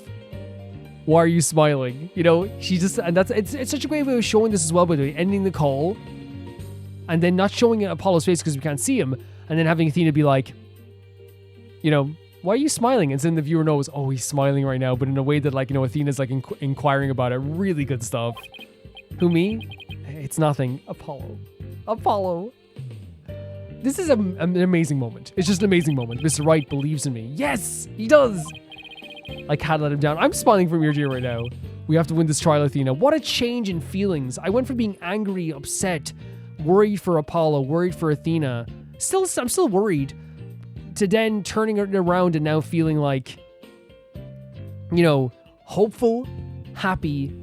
Why are you smiling? You know, she just, and it's such a great way of showing this as well, by the way, ending the call and then not showing Apollo's face because we can't see him, and then having Athena be like, you know, why are you smiling? And then the viewer knows, oh, he's smiling right now, but in a way that, like, you know, Athena's like inquiring about it. Really good stuff. Who, me? It's nothing. Apollo. This is an amazing moment. It's just an amazing moment. Mr. Wright believes in me. Yes, he does. I can't let him down. I'm smiling from ear to ear right now. We have to win this trial, Athena. What a change in feelings. I went from being angry, upset, worried for Apollo, worried for Athena. I'm still worried, to then turning it around and now feeling like, you know, hopeful, happy,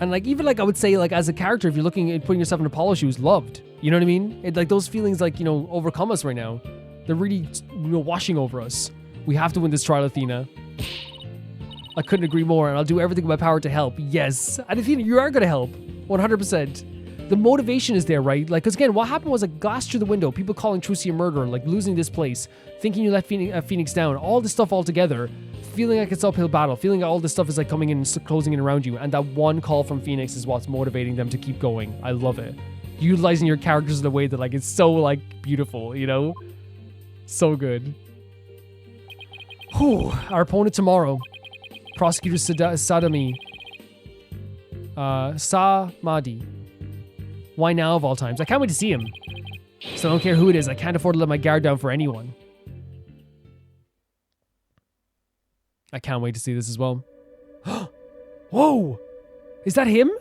and like, even like I would say, like, as a character, if you're looking at putting yourself in Apollo's shoes, loved. You know what I mean? Like, those feelings, like, you know, overcome us right now. They're really, you know, washing over us. We have to win this trial, Athena. I couldn't agree more, and I'll do everything in my power to help. Yes. And Athena, you are going to help. 100%. The motivation is there, right? Like, because again, what happened was, like, glass through the window, people calling Trucy a murderer, like losing this place, thinking you let Phoenix down, all this stuff all together, feeling like it's uphill battle, feeling like all this stuff is like coming in and closing in around you, and that one call from Phoenix is what's motivating them to keep going. I love it. Utilizing your characters in a way that, like, it's so, like, beautiful, you know? So good. Whew. Our opponent tomorrow. Prosecutor Samadhi. Why now of all times? I can't wait to see him. So I don't care who it is. I can't afford to let my guard down for anyone. I can't wait to see this as well. Whoa! Is that him?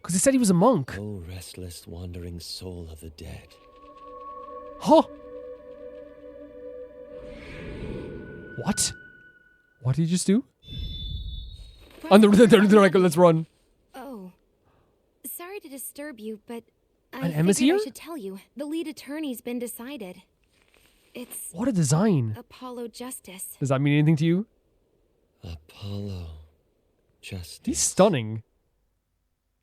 Because he said he was a monk.
Oh, restless, wandering soul of the dead.
Huh? What? What did you just do? Oh, they're like, let's run.
Oh, sorry to disturb you, but
And
I
Emma's
figured
here?
I should tell you. The lead attorney's been decided. It's
What a design.
Apollo Justice.
Does that mean anything to you?
Apollo Justice.
He's stunning.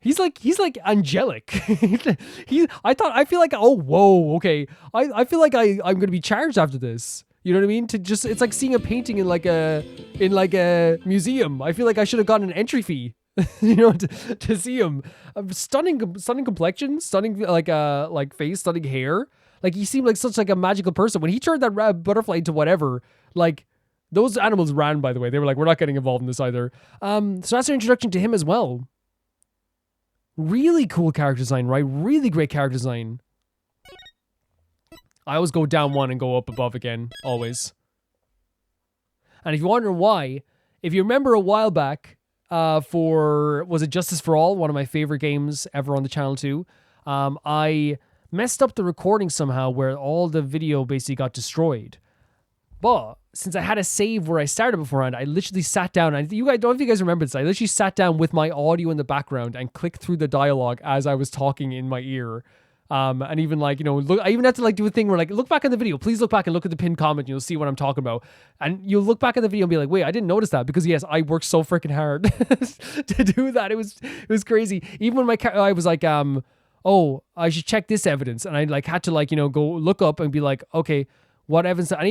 He's like angelic. I feel like, oh, whoa, okay. I feel like I'm gonna be charged after this. You know what I mean? It's like seeing a painting in like a museum. I feel like I should have gotten an entry fee, you know, to see him. Stunning complexion, stunning like face, stunning hair. Like, he seemed like such like a magical person when he turned that butterfly into whatever. Like, those animals ran, by the way. They were like, we're not getting involved in this either. So that's our introduction to him as well. Really cool character design, right? Really great character design. I always go down one and go up above again, always. And if you're wondering why, if you remember a while back, was it Justice for All, one of my favorite games ever on the channel too, I messed up the recording somehow where all the video basically got destroyed. But since I had a save where I started beforehand, I literally sat down, and I don't know if you guys remember this, I literally sat down with my audio in the background and clicked through the dialogue as I was talking in my ear. And even like, you know, look, I even had to like do a thing where like, look back in the video, please look back and look at the pinned comment and you'll see what I'm talking about. And you'll look back at the video and be like, wait, I didn't notice that, because yes, I worked so freaking hard to do that. It was crazy. Even when I was like, oh, I should check this evidence. And I like had to like, you know, go look up and be like, okay, what evidence? And I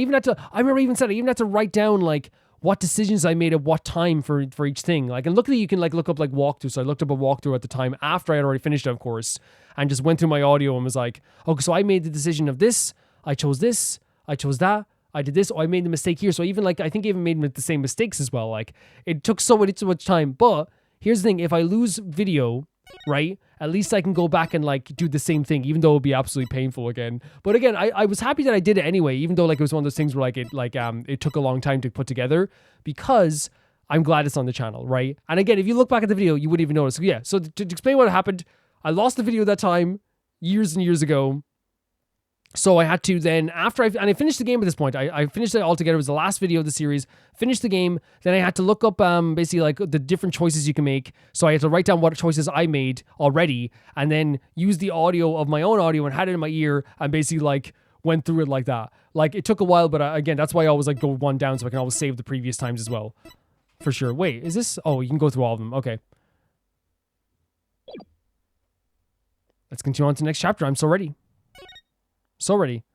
remember even said, I even had to write down like what decisions I made at what time for each thing. Like, and luckily you can like look up like walkthrough. So I looked up a walkthrough at the time after I had already finished it, of course, and just went through my audio and was like, okay, so I made the decision of this, I chose that, I did this, oh, I made the mistake here. So even like, I think I even made the same mistakes as well. Like, it took so much time. But here's the thing, if I lose video, right, at least I can go back and like do the same thing, even though it would be absolutely painful again. But again, I was happy that I did it anyway, even though like it was one of those things where like it took a long time to put together, because I'm glad it's on the channel, right? And again, if you look back at the video, you wouldn't even notice. So yeah, so to explain what happened, I lost the video that time years and years ago. So I had to then, after I finished the game at this point, I finished it all together. It was the last video of the series. Finished the game. Then I had to look up basically like the different choices you can make. So I had to write down what choices I made already and then use the audio of my own audio and had it in my ear and basically like went through it like that. Like it took a while, but again, that's why I always like go one down so I can always save the previous times as well. For sure. Wait, is this? Oh, you can go through all of them. Okay. Let's continue on to the next chapter. I'm so ready. So ready.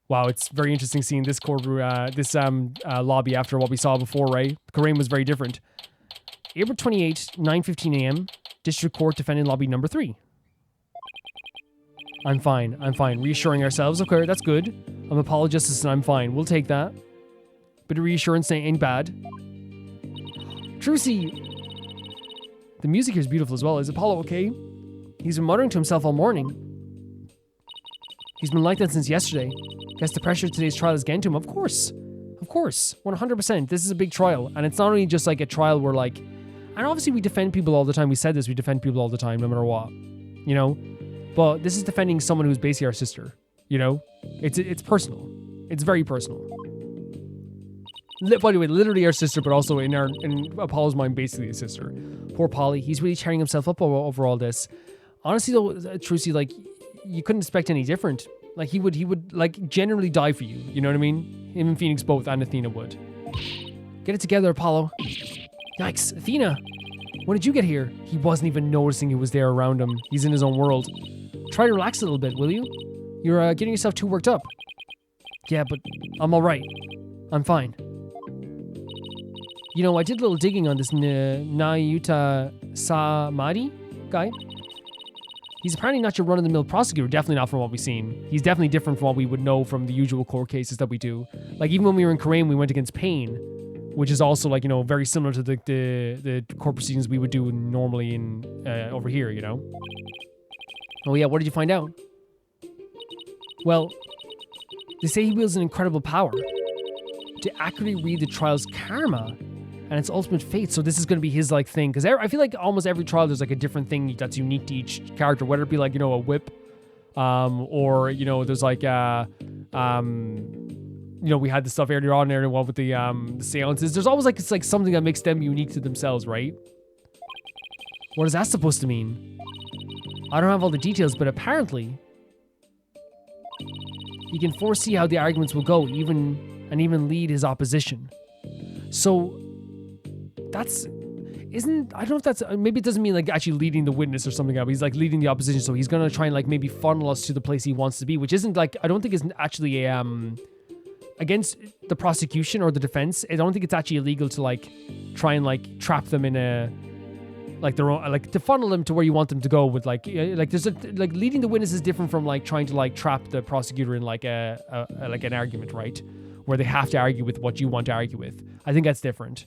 Wow, it's very interesting seeing this lobby after what we saw before, right? Kareem was very different. April 28th, 9:15 a.m. District Court Defendant Lobby number 3. I'm fine. I'm fine. Reassuring ourselves. Okay, that's good. I'm Apollo Justice and I'm fine. We'll take that. Bit of reassurance ain't bad. Trucy. The music here is beautiful as well. Is Apollo okay? He's been muttering to himself all morning. He's been like that since yesterday. Guess the pressure of today's trial is getting to him. Of course. Of course. 100%. This is a big trial. And it's not only just like a trial where like... And obviously we defend people all the time. We said this. We defend people all the time, no matter what. You know? But this is defending someone who's basically our sister. You know? It's personal. It's very personal. By the way, literally our sister, but also in Apollo's mind, basically a sister. Poor Polly. He's really tearing himself up over all this. Honestly, though, Trucy, like... You couldn't expect any different. Like he would like generally die for you. You know what I mean? Him and Phoenix both, and Athena would. Get it together, Apollo. Yikes, Athena. When did you get here? He wasn't even noticing who was there around him. He's in his own world. Try to relax a little bit, will you? You're getting yourself too worked up. Yeah, but I'm all right. I'm fine. You know, I did a little digging on this Nayuta Samadi guy. He's apparently not your run-of-the-mill prosecutor, definitely not from what we've seen. He's definitely different from what we would know from the usual court cases that we do. Like, even when we were in Kareem, we went against Payne, which is also, like, you know, very similar to the court proceedings we would do normally in over here, you know? Oh, yeah, what did you find out? Well, they say he wields an incredible power to accurately read the trial's karma and its ultimate fate. So this is going to be his like thing, because I feel like almost every trial there's like a different thing that's unique to each character, whether it be like, you know, a whip, or, you know, there's like you know, we had the stuff earlier on there with the seances. There's always like it's like something that makes them unique to themselves, right? What is that supposed to mean? I don't have all the details, but apparently he can foresee how the arguments will go, even lead his opposition. So I don't know if that's, maybe it doesn't mean like actually leading the witness or something, but he's like leading the opposition, so he's gonna try and like maybe funnel us to the place he wants to be, which isn't like, I don't think isn't actually a, against the prosecution or the defense. I don't think it's actually illegal to like try and like trap them in a, like their own, like to funnel them to where you want them to go with like there's a, like leading the witness is different from like trying to like trap the prosecutor in like like an argument, right? Where they have to argue with what you want to argue with. I think that's different.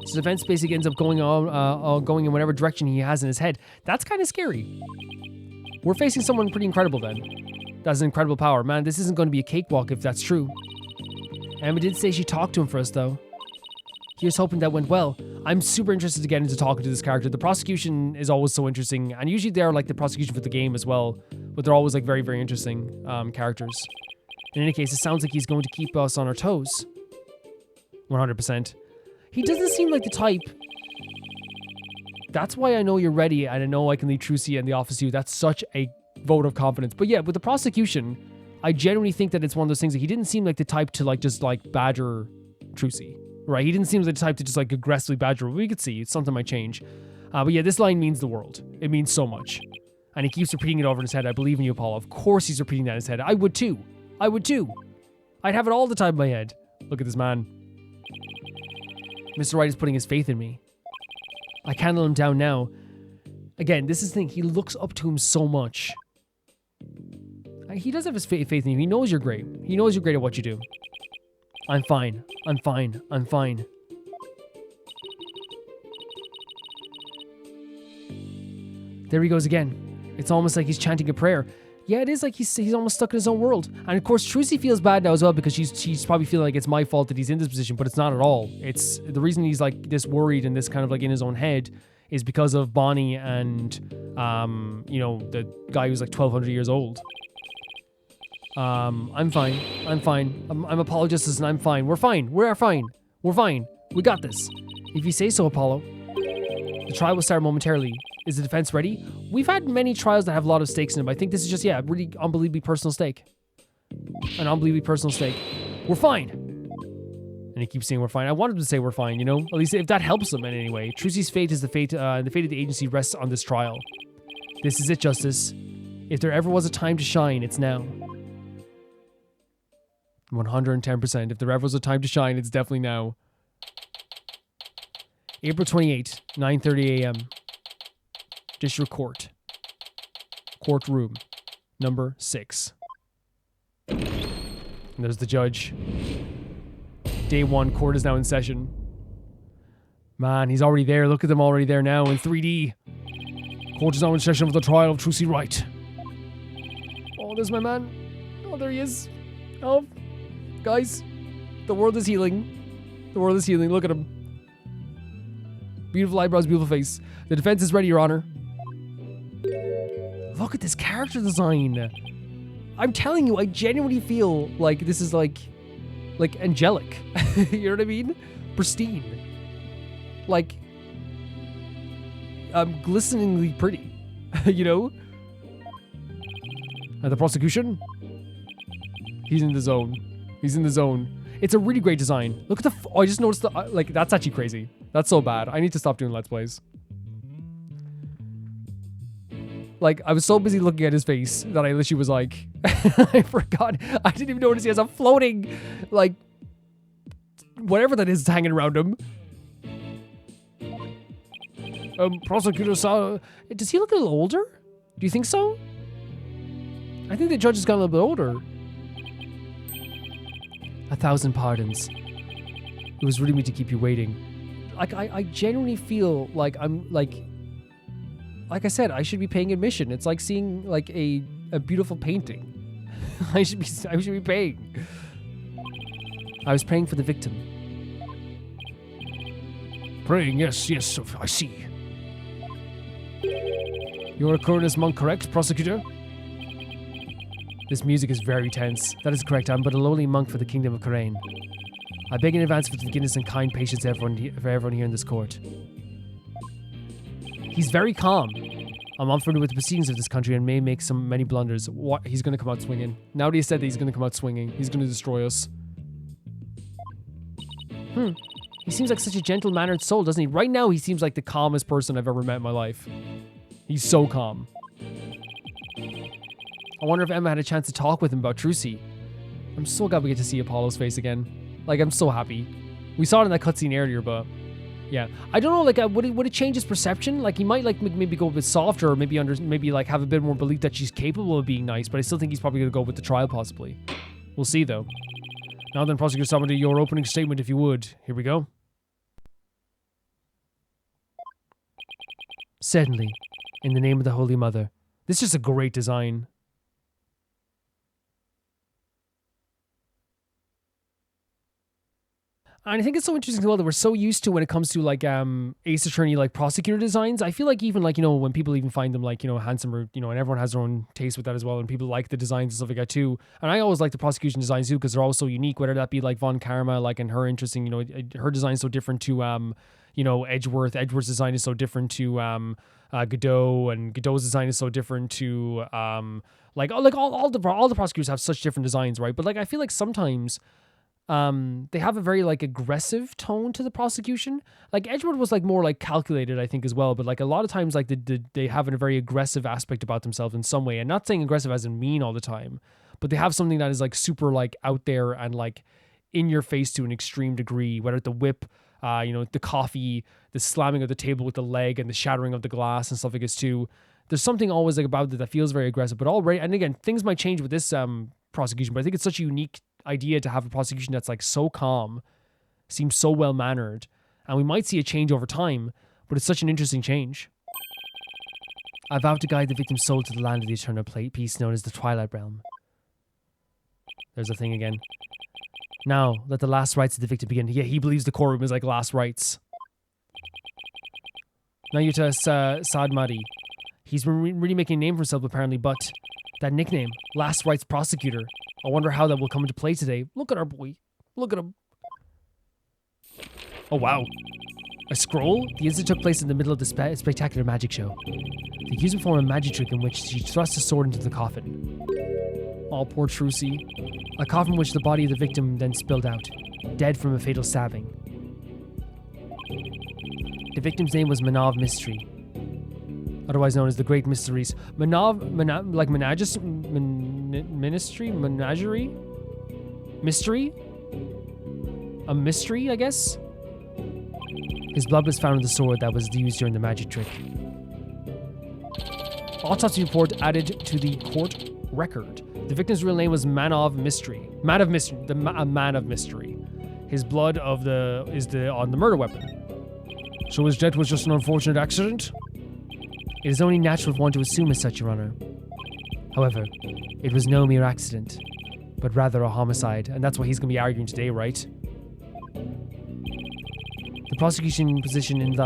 So the defense basically ends up going in whatever direction he has in his head. That's kind of scary. We're facing someone pretty incredible then. That's an incredible power. Man, this isn't going to be a cakewalk if that's true. Emma did say she talked to him first, though. Here's hoping that went well. I'm super interested to get into talking to this character. The prosecution is always so interesting, and usually they're like the prosecution for the game as well, but they're always like very, very interesting characters. In any case, it sounds like he's going to keep us on our toes. 100%. He doesn't seem like the type. That's why I know you're ready, and I know I can leave Trucy in the office to you. That's such a vote of confidence. But yeah, with the prosecution, I genuinely think that it's one of those things that he didn't seem like the type to like just like badger Trucy, right? He didn't seem like the type to just like aggressively badger her. We could see something might change. But yeah, this line means the world. It means so much. And he keeps repeating it over in his head. I believe in you, Apollo. Of course he's repeating that in his head. I would too. I would too. I'd have it all the time in my head. Look at this man. Mr. Wright is putting his faith in me. I can't let him down now. Again, this is the thing. He looks up to him so much. He does have his faith in you. He knows you're great. He knows you're great at what you do. I'm fine. I'm fine. I'm fine. There he goes again. It's almost like he's chanting a prayer. Yeah, it is like he's almost stuck in his own world. And of course, Trucy feels bad now as well because she's probably feeling like it's my fault that he's in this position, but it's not at all. It's the reason he's like this worried and this kind of like in his own head is because of Bonnie and the guy who's like 1,200 years old. I'm fine. I'm Apollo Justice and I'm fine. We're fine. We're fine. We're fine. We got this. If you say so, Apollo. The trial will start momentarily. Is the defense ready? We've had many trials that have a lot of stakes in them. I think this is just, really unbelievably personal stake. An unbelievably personal stake. We're fine. And he keeps saying we're fine. I wanted to say we're fine, At least if that helps them in any way. Trucy's fate is the fate of the agency rests on this trial. This is it, Justice. If there ever was a time to shine, it's now. 110%. If there ever was a time to shine, it's definitely now. April 28, 9:30 a.m. District Court. Courtroom. Number 6. And there's the judge. Day 1, court is now in session. Man, he's already there. Look at them already there now in 3D. Court is now in session for the trial of Trucy Wright. Oh, there's my man. Oh, there he is. Oh, guys. The world is healing. The world is healing. Look at him. Beautiful eyebrows, beautiful face. The defense is ready, Your Honor. Look at this character design. I'm telling you, I genuinely feel like this is like angelic. You know what I mean? Pristine. Like, glisteningly pretty. And the prosecution? He's in the zone. He's in the zone. It's a really great design. Look at I just noticed that's actually crazy. That's so bad. I need to stop doing Let's Plays. Like, I was so busy looking at his face that I literally was like, I forgot. I didn't even notice he has a floating, like, whatever that is hanging around him. Prosecutor saw... Does he look a little older? Do you think so? I think the judge has gotten a little bit older. 1,000 pardons. It was rude of me to keep you waiting. Like, I genuinely feel like I'm, like I said, I should be paying admission. It's like seeing, like, a beautiful painting. I should be paying. I was praying for the victim. Praying, yes, I see. You're a Cornus monk, correct, prosecutor? This music is very tense. That is correct. I'm but a lowly monk for the kingdom of Karain. I beg in advance for forgiveness and kind patience for everyone here in this court. He's very calm. I'm unfamiliar with the proceedings of this country and may make many blunders. What? He's going to come out swinging. Now that he said that he's going to come out swinging, he's going to destroy us. He seems like such a gentle-mannered soul, doesn't he? Right now, he seems like the calmest person I've ever met in my life. He's so calm. I wonder if Emma had a chance to talk with him about Trucy. I'm so glad we get to see Apollo's face again. Like, I'm so happy. We saw it in that cutscene earlier, but yeah. I don't know, like, would it change his perception? Like, he might, like, maybe go a bit softer, or maybe like, have a bit more belief that she's capable of being nice, but I still think he's probably going to go with the trial, possibly. We'll see, though. Now then, Prosecutor, somebody, your opening statement, if you would. Here we go. Certainly. In the name of the Holy Mother. This is just a great design. And I think it's so interesting as well that we're so used to when it comes to like Ace Attorney like prosecutor designs. I feel like even like, when people even find them like, handsome or, and everyone has their own taste with that as well. And people like the designs and stuff like that too. And I always like the prosecution designs too because they're all so unique, whether that be like Von Karma, like and her interesting, her design is so different to, Edgeworth. Edgeworth's design is so different to Godot, and Godot's design is so different to all the prosecutors have such different designs, right? But like I feel like sometimes they have a very like aggressive tone to the prosecution. Like Edgeworth was like more like calculated, I think, as well. But like a lot of times, like they have a very aggressive aspect about themselves in some way. And not saying aggressive as in mean all the time, but they have something that is like super like out there and like in your face to an extreme degree. Whether it's the whip, the coffee, the slamming of the table with the leg, and the shattering of the glass and stuff like this too. There's something always like about it that feels very aggressive. But already, and again, things might change with this prosecution. But I think it's such a unique idea to have a prosecution that's like so calm, seems so well mannered, and we might see a change over time, but it's such an interesting change. I vow to guide the victim's soul to the land of the eternal peace known as the Twilight Realm. There's a thing again. Now, let the last rites of the victim begin. Yeah, he believes the courtroom is like last rites. Nayuta Sadmadi. He's been really making a name for himself apparently, but that nickname, Last Rites Prosecutor, I wonder how that will come into play today. Look at our boy. Look at him. Oh, wow. A scroll? The incident took place in the middle of the spectacular magic show. The accused performed a magic trick in which she thrust a sword into the coffin. Oh, poor Trucy. A coffin in which the body of the victim then spilled out, dead from a fatal stabbing. The victim's name was Manav Mystery, otherwise known as the Great Mysteries. Like Ministry? Menagerie? Mystery? A mystery, I guess? His blood was found in the sword that was used during the magic trick. Autopsy report added to the court record. The victim's real name was Manav Mystery. Man of Mystery. A man of mystery. His blood on the murder weapon. So his death was just an unfortunate accident? It is only natural for one to assume as such, Your Honor. However, it was no mere accident, but rather a homicide, and that's what he's going to be arguing today, right? The prosecution position is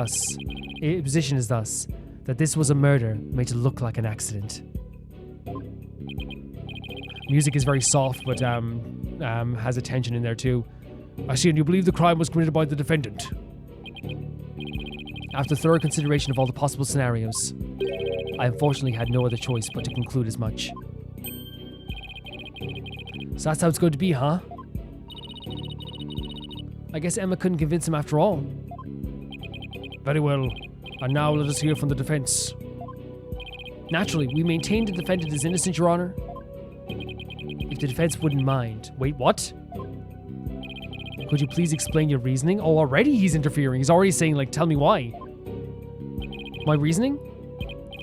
thus that this was a murder made to look like an accident. Music is very soft, but has a tension in there too. I see, and you believe the crime was committed by the defendant. After thorough consideration of all the possible scenarios, I unfortunately had no other choice but to conclude as much. So that's how it's going to be, huh? I guess Emma couldn't convince him after all. Very well. And now let us hear from the defense. Naturally, we maintain the defendant is innocent, Your Honor. If the defense wouldn't mind. Wait, what? Could you please explain your reasoning? Oh, already he's interfering. He's already saying, like, tell me why. My reasoning?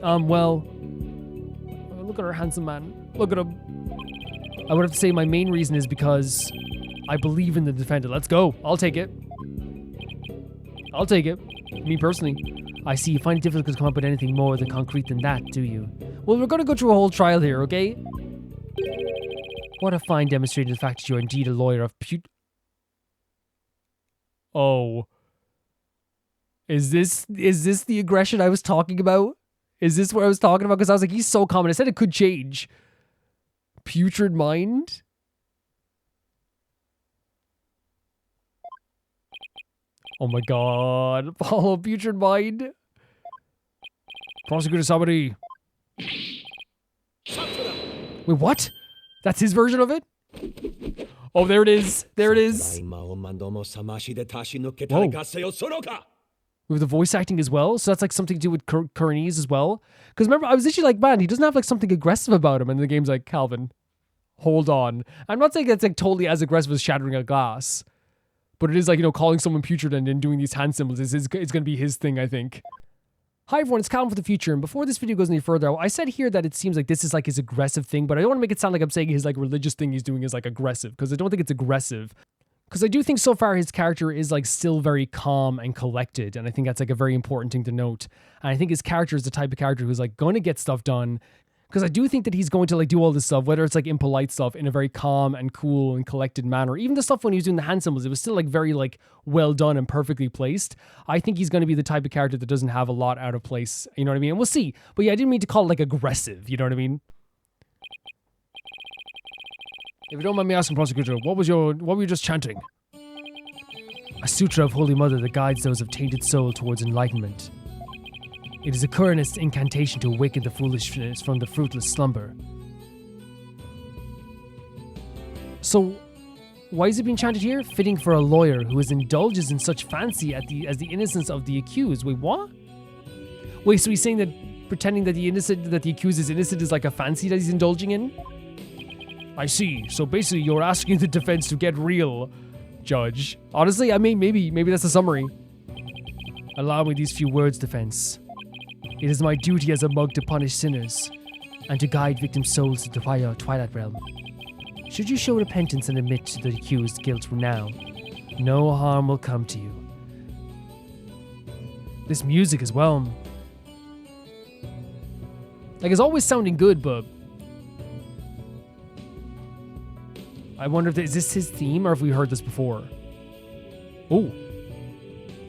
Well... Look at our handsome man. Look at him. I would have to say my main reason is because I believe in the defendant. Let's go. I'll take it. I'll take it. Me personally. I see you find it difficult to come up with anything more than concrete than that, do you? Well, we're going to go through a whole trial here, okay? What a fine demonstrating the fact that you're indeed a lawyer of Oh. Is this the aggression I was talking about? Is this what I was talking about? Because I was like, he's so common. I said it could change. Putrid mind? Oh my god. Follow putrid mind. Prosecutor somebody. Wait, what? That's his version of it? Oh, there it is. There it is. Whoa. With the voice acting as well. So that's like something to do with Kuranese as well. Because remember, I was literally like, man, he doesn't have like something aggressive about him. And the game's like, Calvin, hold on. I'm not saying it's like totally as aggressive as shattering a glass. But it is like, you know, calling someone putrid and doing these hand symbols is going to be his thing, I think. Hi everyone, it's Calvin for the future, and before this video goes any further, I said here that it seems like this is like his aggressive thing, but I don't want to make it sound like I'm saying his like religious thing he's doing is like aggressive, because I don't think it's aggressive. Because I do think so far his character is like still very calm and collected, and I think that's like a very important thing to note. And I think his character is the type of character who's like going to get stuff done, because I do think that he's going to like do all this stuff, whether it's like impolite stuff, in a very calm and cool and collected manner. Even the stuff when he was doing the hand symbols, it was still like very like well done and perfectly placed. I think he's going to be the type of character that doesn't have a lot out of place. You know what I mean? And we'll see. But yeah, I didn't mean to call it like aggressive. You know what I mean? If you don't mind me asking, Prosecutor, what were you just chanting? A sutra of Holy Mother that guides those of tainted soul towards enlightenment. It is a Kuranist incantation to awaken the foolishness from the fruitless slumber. So, why is it being chanted here? Fitting for a lawyer who indulges in such fancy as the innocence of the accused. Wait, what? Wait, so he's saying that pretending that the accused is innocent is like a fancy that he's indulging in? I see. So basically, you're asking the defense to get real, Judge. Honestly, I mean, maybe that's a summary. Allow me these few words, defense. It is my duty as a monk to punish sinners and to guide victim souls to the Twilight Realm. Should you show repentance and admit to the accused's guilt now, no harm will come to you. This music as well. Like, it's always sounding good, but I wonder if is this his theme or have we heard this before? Oh,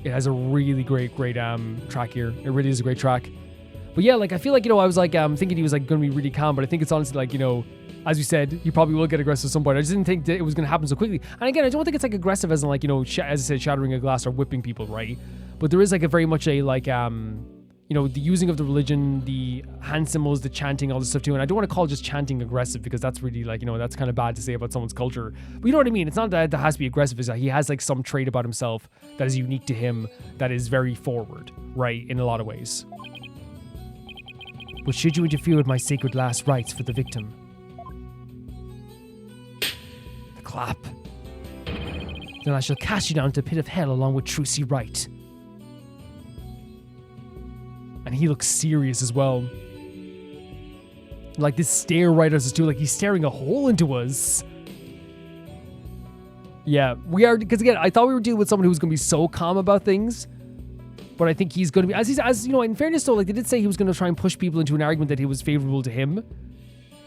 it has a really great track here. It really is a great track. But yeah, like, I feel like, I was like thinking he was like going to be really calm, but I think it's honestly like, as you said, he probably will get aggressive at some point. I just didn't think that it was going to happen so quickly. And again, I don't think it's like aggressive as in like, as I said, shattering a glass or whipping people, right? But there is like a very much a like, the using of the religion, the hand symbols, the chanting, all this stuff too. And I don't want to call just chanting aggressive because that's really like, that's kind of bad to say about someone's culture. But you know what I mean? It's not that that has to be aggressive. It's that he has like some trait about himself that is unique to him that is very forward, right? In a lot of ways. But should you interfere with my sacred last rites for the victim? The clap. Then I shall cast you down to the pit of hell along with Trucy Wright. And he looks serious as well. Like this stare right as us too, like he's staring a hole into us. Yeah, we are, because again, I thought we were dealing with someone who was going to be so calm about things. But I think he's going to be, as in fairness though, like they did say he was going to try and push people into an argument that he was favorable to him.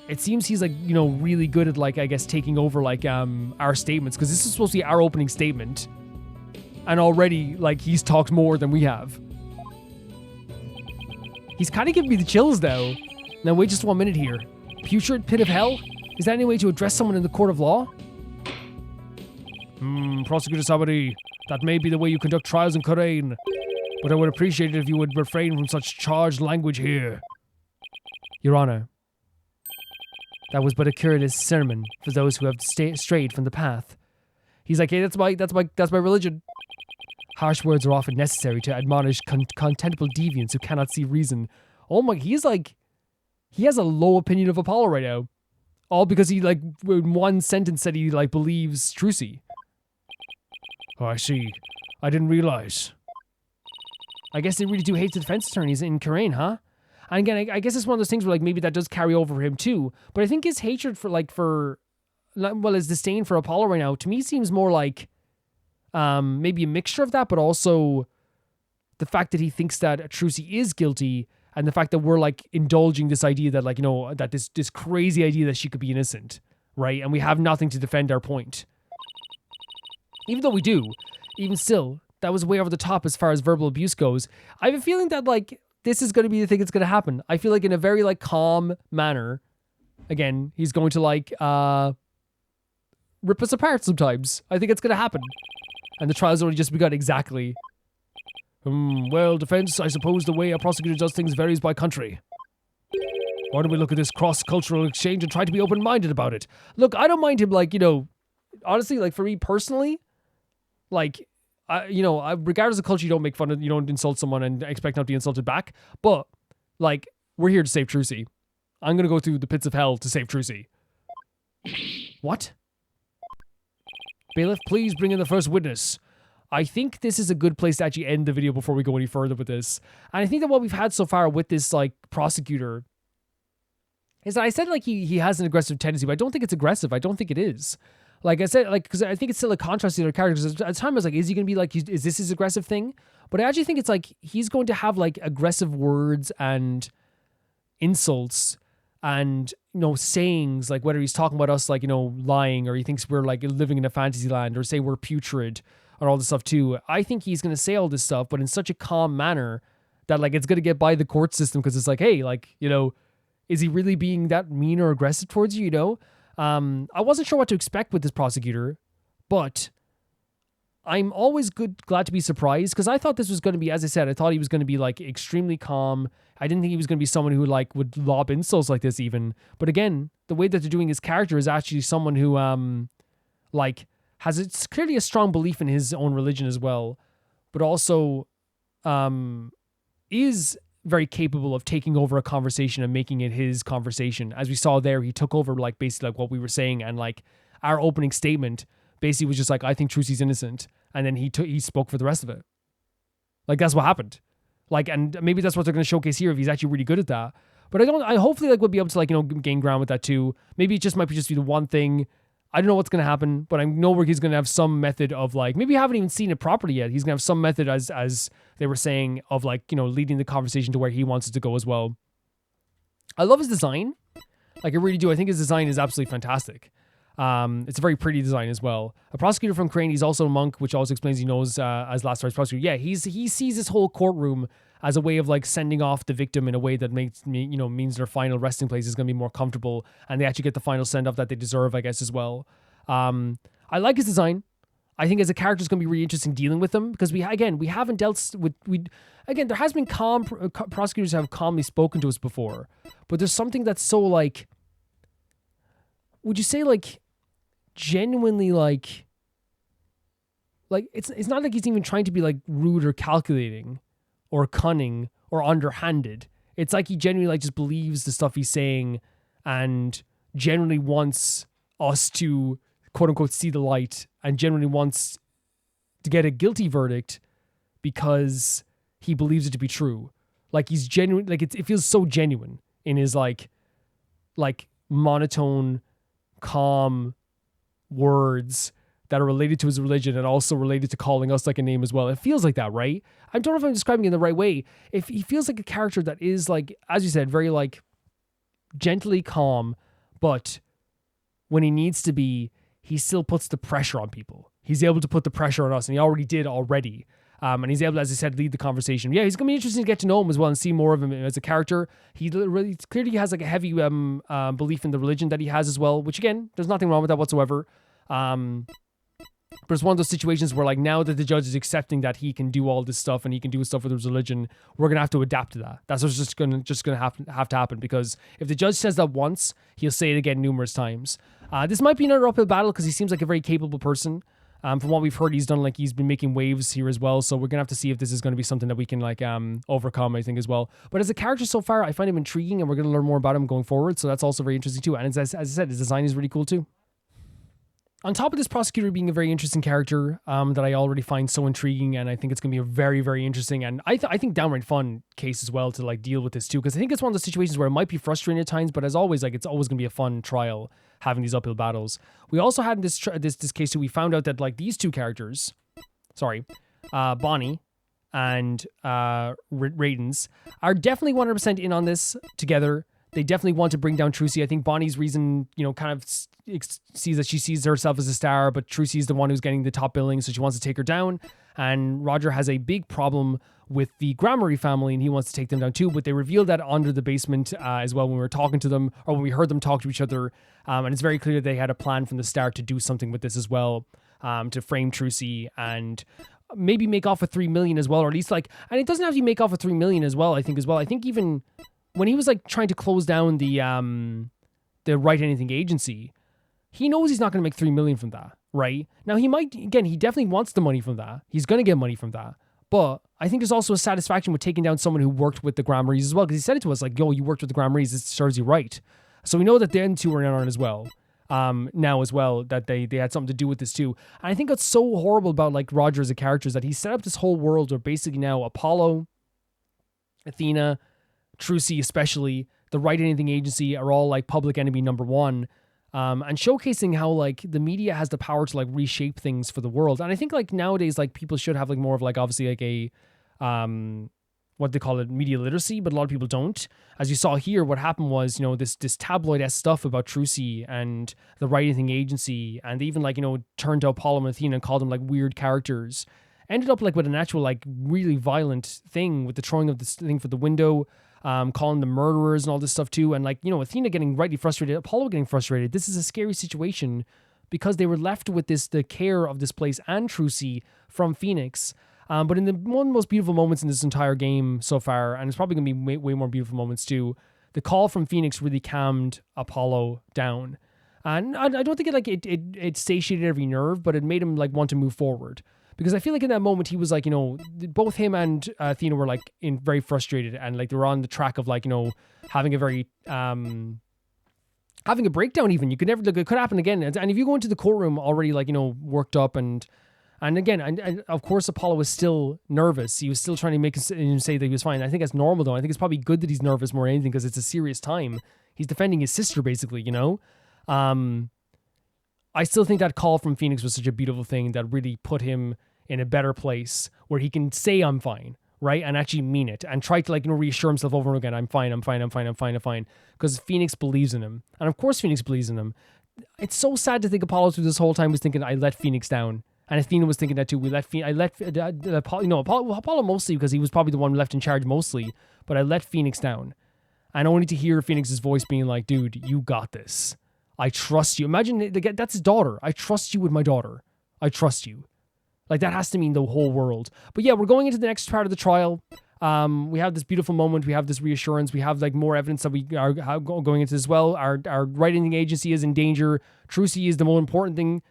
It seems he's like, really good at like, I guess, taking over like our statements, because this is supposed to be our opening statement. And already, like, he's talked more than we have. He's kind of giving me the chills though. Now wait just 1 minute here. Putrid pit of hell? Is that any way to address someone in the court of law? Prosecutor Sabari, that may be the way you conduct trials in Korean. But I would appreciate it if you would refrain from such charged language here. Your Honor, that was but a careless sermon for those who have strayed from the path. He's like, hey, that's my religion. Harsh words are often necessary to admonish contemptible deviants who cannot see reason. Oh my, he has a low opinion of Apollo right now. All because he, like, in one sentence said he, like, believes Trucy. Oh, I see. I didn't realize. I guess they really do hate the defense attorneys in Korean, huh? And again, I guess it's one of those things where, like, maybe that does carry over for him too. But I think his hatred his disdain for Apollo right now, to me seems more like maybe a mixture of that, but also the fact that he thinks that Trucy is guilty, and the fact that we're like indulging this idea that like, that this crazy idea that she could be innocent, right? And we have nothing to defend our point. Even though we do, even still, that was way over the top as far as verbal abuse goes. I have a feeling that like this is going to be the thing that's going to happen. I feel like in a very like calm manner, again, he's going to like rip us apart sometimes. I think it's going to happen. And the trial's already just begun, exactly. Well, defense, I suppose the way a prosecutor does things varies by country. Why don't we look at this cross-cultural exchange and try to be open-minded about it? Look, I don't mind him, like, honestly, like, for me personally, like, regardless of culture, you don't make fun of, you don't insult someone and expect not to be insulted back. But, like, we're here to save Trucy. I'm going to go through the pits of hell to save Trucy. What? Bailiff, please bring in the first witness. I think this is a good place to actually end the video before we go any further with this. And I think that what we've had so far with this, like, prosecutor is that I said, like, he has an aggressive tendency, but I don't think it's aggressive. I don't think it is. Like I said, like, because I think it's still a contrast to the other characters. At the time, I was like, is he going to be, like, is this his aggressive thing? But I actually think it's, like, he's going to have, like, aggressive words and insults and, sayings, like, whether he's talking about us, like, lying, or he thinks we're, like, living in a fantasy land, or say we're putrid, or all this stuff too. I think he's going to say all this stuff, but in such a calm manner that, like, it's going to get by the court system, because it's like, hey, like, is he really being that mean or aggressive towards you, I wasn't sure what to expect with this prosecutor, but I'm always glad to be surprised, because I thought this was going to be, as I said, I thought he was going to be, like, extremely calm. I didn't think he was going to be someone who, like, would lob insults like this even. But again, the way that they're doing his character is actually someone who, has clearly a strong belief in his own religion as well, but also is very capable of taking over a conversation and making it his conversation. As we saw there, he took over, like, basically like what we were saying, and like our opening statement basically was just like, I think Trucy's innocent, and then he spoke for the rest of it. Like, that's what happened. Like, and maybe that's what they're going to showcase here, if he's actually really good at that. But I hopefully, like, we'll be able to, like, gain ground with that too. Maybe it just might be the one thing. I don't know what's going to happen, but I know where he's going to have some method of, like, maybe you haven't even seen it properly yet. He's going to have some method, as they were saying, of, like, leading the conversation to where he wants it to go as well. I love his design. Like, I really do. I think his design is absolutely fantastic. It's a very pretty design as well. A prosecutor from Crane. He's also a monk, which also explains he knows as Last Right's prosecutor. Yeah, he sees this whole courtroom as a way of like sending off the victim in a way that means their final resting place is going to be more comfortable, and they actually get the final send off that they deserve, I guess, as well. I like his design. I think as a character, it's going to be really interesting dealing with them because we haven't dealt with there has been prosecutors have calmly spoken to us before, but there's something that's so like, would you say like genuinely like it's not like he's even trying to be like rude or calculating or cunning or underhanded. It's like he genuinely like just believes the stuff he's saying and generally wants us to quote unquote see the light and generally wants to get a guilty verdict because he believes it to be true. Like he's genuine, like it feels so genuine in his like monotone, calm words that are related to his religion and also related to calling us like a name as well. It feels like that, right? I don't know if I'm describing it in the right way. If he feels like a character that is like, as you said, very like gently calm, but when he needs to be, he still puts the pressure on people. He's able to put the pressure on us, and he already did already. And he's able, as I said, lead the conversation. Yeah, he's going to be interesting to get to know him as well and see more of him as a character. He really clearly has like a heavy belief in the religion that he has as well, which again, there's nothing wrong with that whatsoever. But it's one of those situations where like now that the judge is accepting that he can do all this stuff and he can do stuff with his religion, we're going to have to adapt to that. That's what's just going to have to happen, because if the judge says that once, he'll say it again numerous times. This might be another uphill battle because he seems like a very capable person. From what we've heard, he's been making waves here as well. So we're going to have to see if this is going to be something that we can like overcome, I think, as well. But as a character so far, I find him intriguing, and we're going to learn more about him going forward. So that's also very interesting too. And as I said, his design is really cool too. On top of this prosecutor being a very interesting character that I already find so intriguing, and I think it's going to be a very, very interesting and I think downright fun case as well to like deal with this too, because I think it's one of those situations where it might be frustrating at times, but as always, like it's always going to be a fun trial having these uphill battles. We also had this case too. We found out that like these two characters, Bonnie and Raidens, are definitely 100% in on this together. They definitely want to bring down Trucy. I think Bonnie's reason, kind of sees that she sees herself as a star, but Trucy's the one who's getting the top billing, so she wants to take her down. And Roger has a big problem with the Gramarye family, and he wants to take them down too. But they revealed that under the basement as well when we were talking to them, or when we heard them talk to each other. And it's very clear they had a plan from the start to do something with this as well, to frame Trucy and maybe make off with $3 million as well, or at least like, and it doesn't have to make off with $3 million as well. I think even when he was like trying to close down the Wright Anything agency, he knows he's not going to make $3 million from that, right? Now he definitely wants the money from that. He's going to get money from that. But I think there's also a satisfaction with taking down someone who worked with the Gramaryes as well, because he said it to us like, yo, you worked with the Gramaryes, it serves you right. So we know that them two are in on as well. Now as well, that they had something to do with this too. And I think what's so horrible about like Roger as a character is that he set up this whole world where basically now Apollo, Athena, Trucy especially, the Wright Anything agency are all like public enemy number one, and showcasing how like the media has the power to like reshape things for the world. And I think like nowadays like people should have like more of like obviously like a what they call it, media literacy, but a lot of people don't. As you saw here, what happened was, this tabloid-esque stuff about Trucy and the Wright Anything agency, and they even like, turned to Apollo and Athena and called them like weird characters. Ended up like with an actual like really violent thing with the throwing of this thing for the window, calling them murderers and all this stuff too. And like, Athena getting rightly frustrated, Apollo getting frustrated. This is a scary situation because they were left with the care of this place and Trucy from Phoenix. But in one of the most beautiful moments in this entire game so far, and it's probably going to be way more beautiful moments too, the call from Phoenix really calmed Apollo down. And I don't think it satiated every nerve, but it made him like want to move forward. Because I feel like in that moment he was like, both him and Athena were like very frustrated, and like they were on the track of like, having a very having a breakdown. Even it could happen again. And if you go into the courtroom already like worked up and again, and of course Apollo was still nervous. He was still trying to make him say that he was fine. I think that's normal though. I think it's probably good that he's nervous more than anything because it's a serious time. He's defending his sister basically. I still think that call from Phoenix was such a beautiful thing that really put him in a better place where he can say I'm fine, right? And actually mean it and try to like, reassure himself over and again, I'm fine, I'm fine, I'm fine, I'm fine, I'm fine. Because Phoenix believes in him. And of course Phoenix believes in him. It's so sad to think Apollo through this whole time was thinking, I let Phoenix down. And Athena was thinking that too. Apollo mostly because he was probably the one left in charge mostly, but I let Phoenix down. And only to hear Phoenix's voice being like, dude, you got this. I trust you. Imagine, that's his daughter. I trust you with my daughter. I trust you. Like, that has to mean the whole world. But yeah, we're going into the next part of the trial. We have this beautiful moment. We have this reassurance. We have like more evidence that we are going into as well. Our writing agency is in danger. Trucy is the more important thing,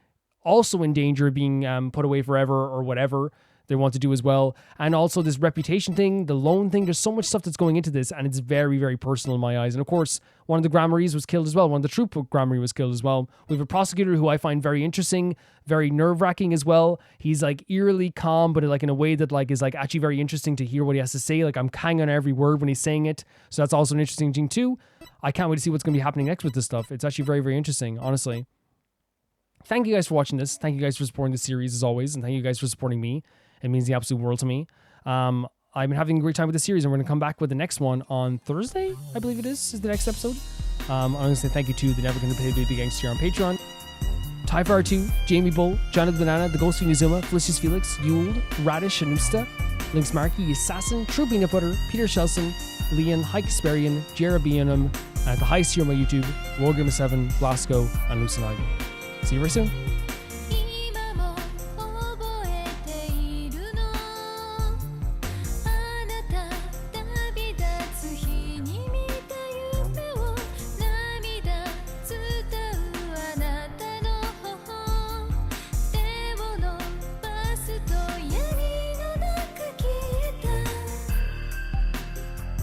also in danger of being put away forever or whatever they want to do as well. And also this reputation thing, the loan thing. There's so much stuff that's going into this, and it's very, very personal in my eyes. And of course, one of the Gramarys was killed as well. One of the troop Gramary was killed as well. We have a prosecutor who I find very interesting, very nerve-wracking as well. He's like eerily calm, but like in a way that like is like actually very interesting to hear what he has to say. Like I'm hanging on every word when he's saying it. So that's also an interesting thing too. I can't wait to see what's going to be happening next with this stuff. It's actually very, very interesting, honestly. Thank you guys for watching this. Thank you guys for supporting the series as always. And thank you guys for supporting me. It means the absolute world to me. I've been having a great time with the series, and we're going to come back with the next one on Thursday, I believe it is the next episode. I'm going to say thank you to the Never Gonna Pay Baby Gangster on Patreon, Tyfire 2, Jamie Bull, John of the Banana, The Ghost of Nizuma, Felicius Felix, Yule, Radish Anusta, Lynx Markey, Assassin, True Peanut Butter, Peter Shelson, Leon, Hike Sparian, Jerabianum, and at the highest here on my YouTube, Wargamer7, Blasco, and Lucinago. See you very soon.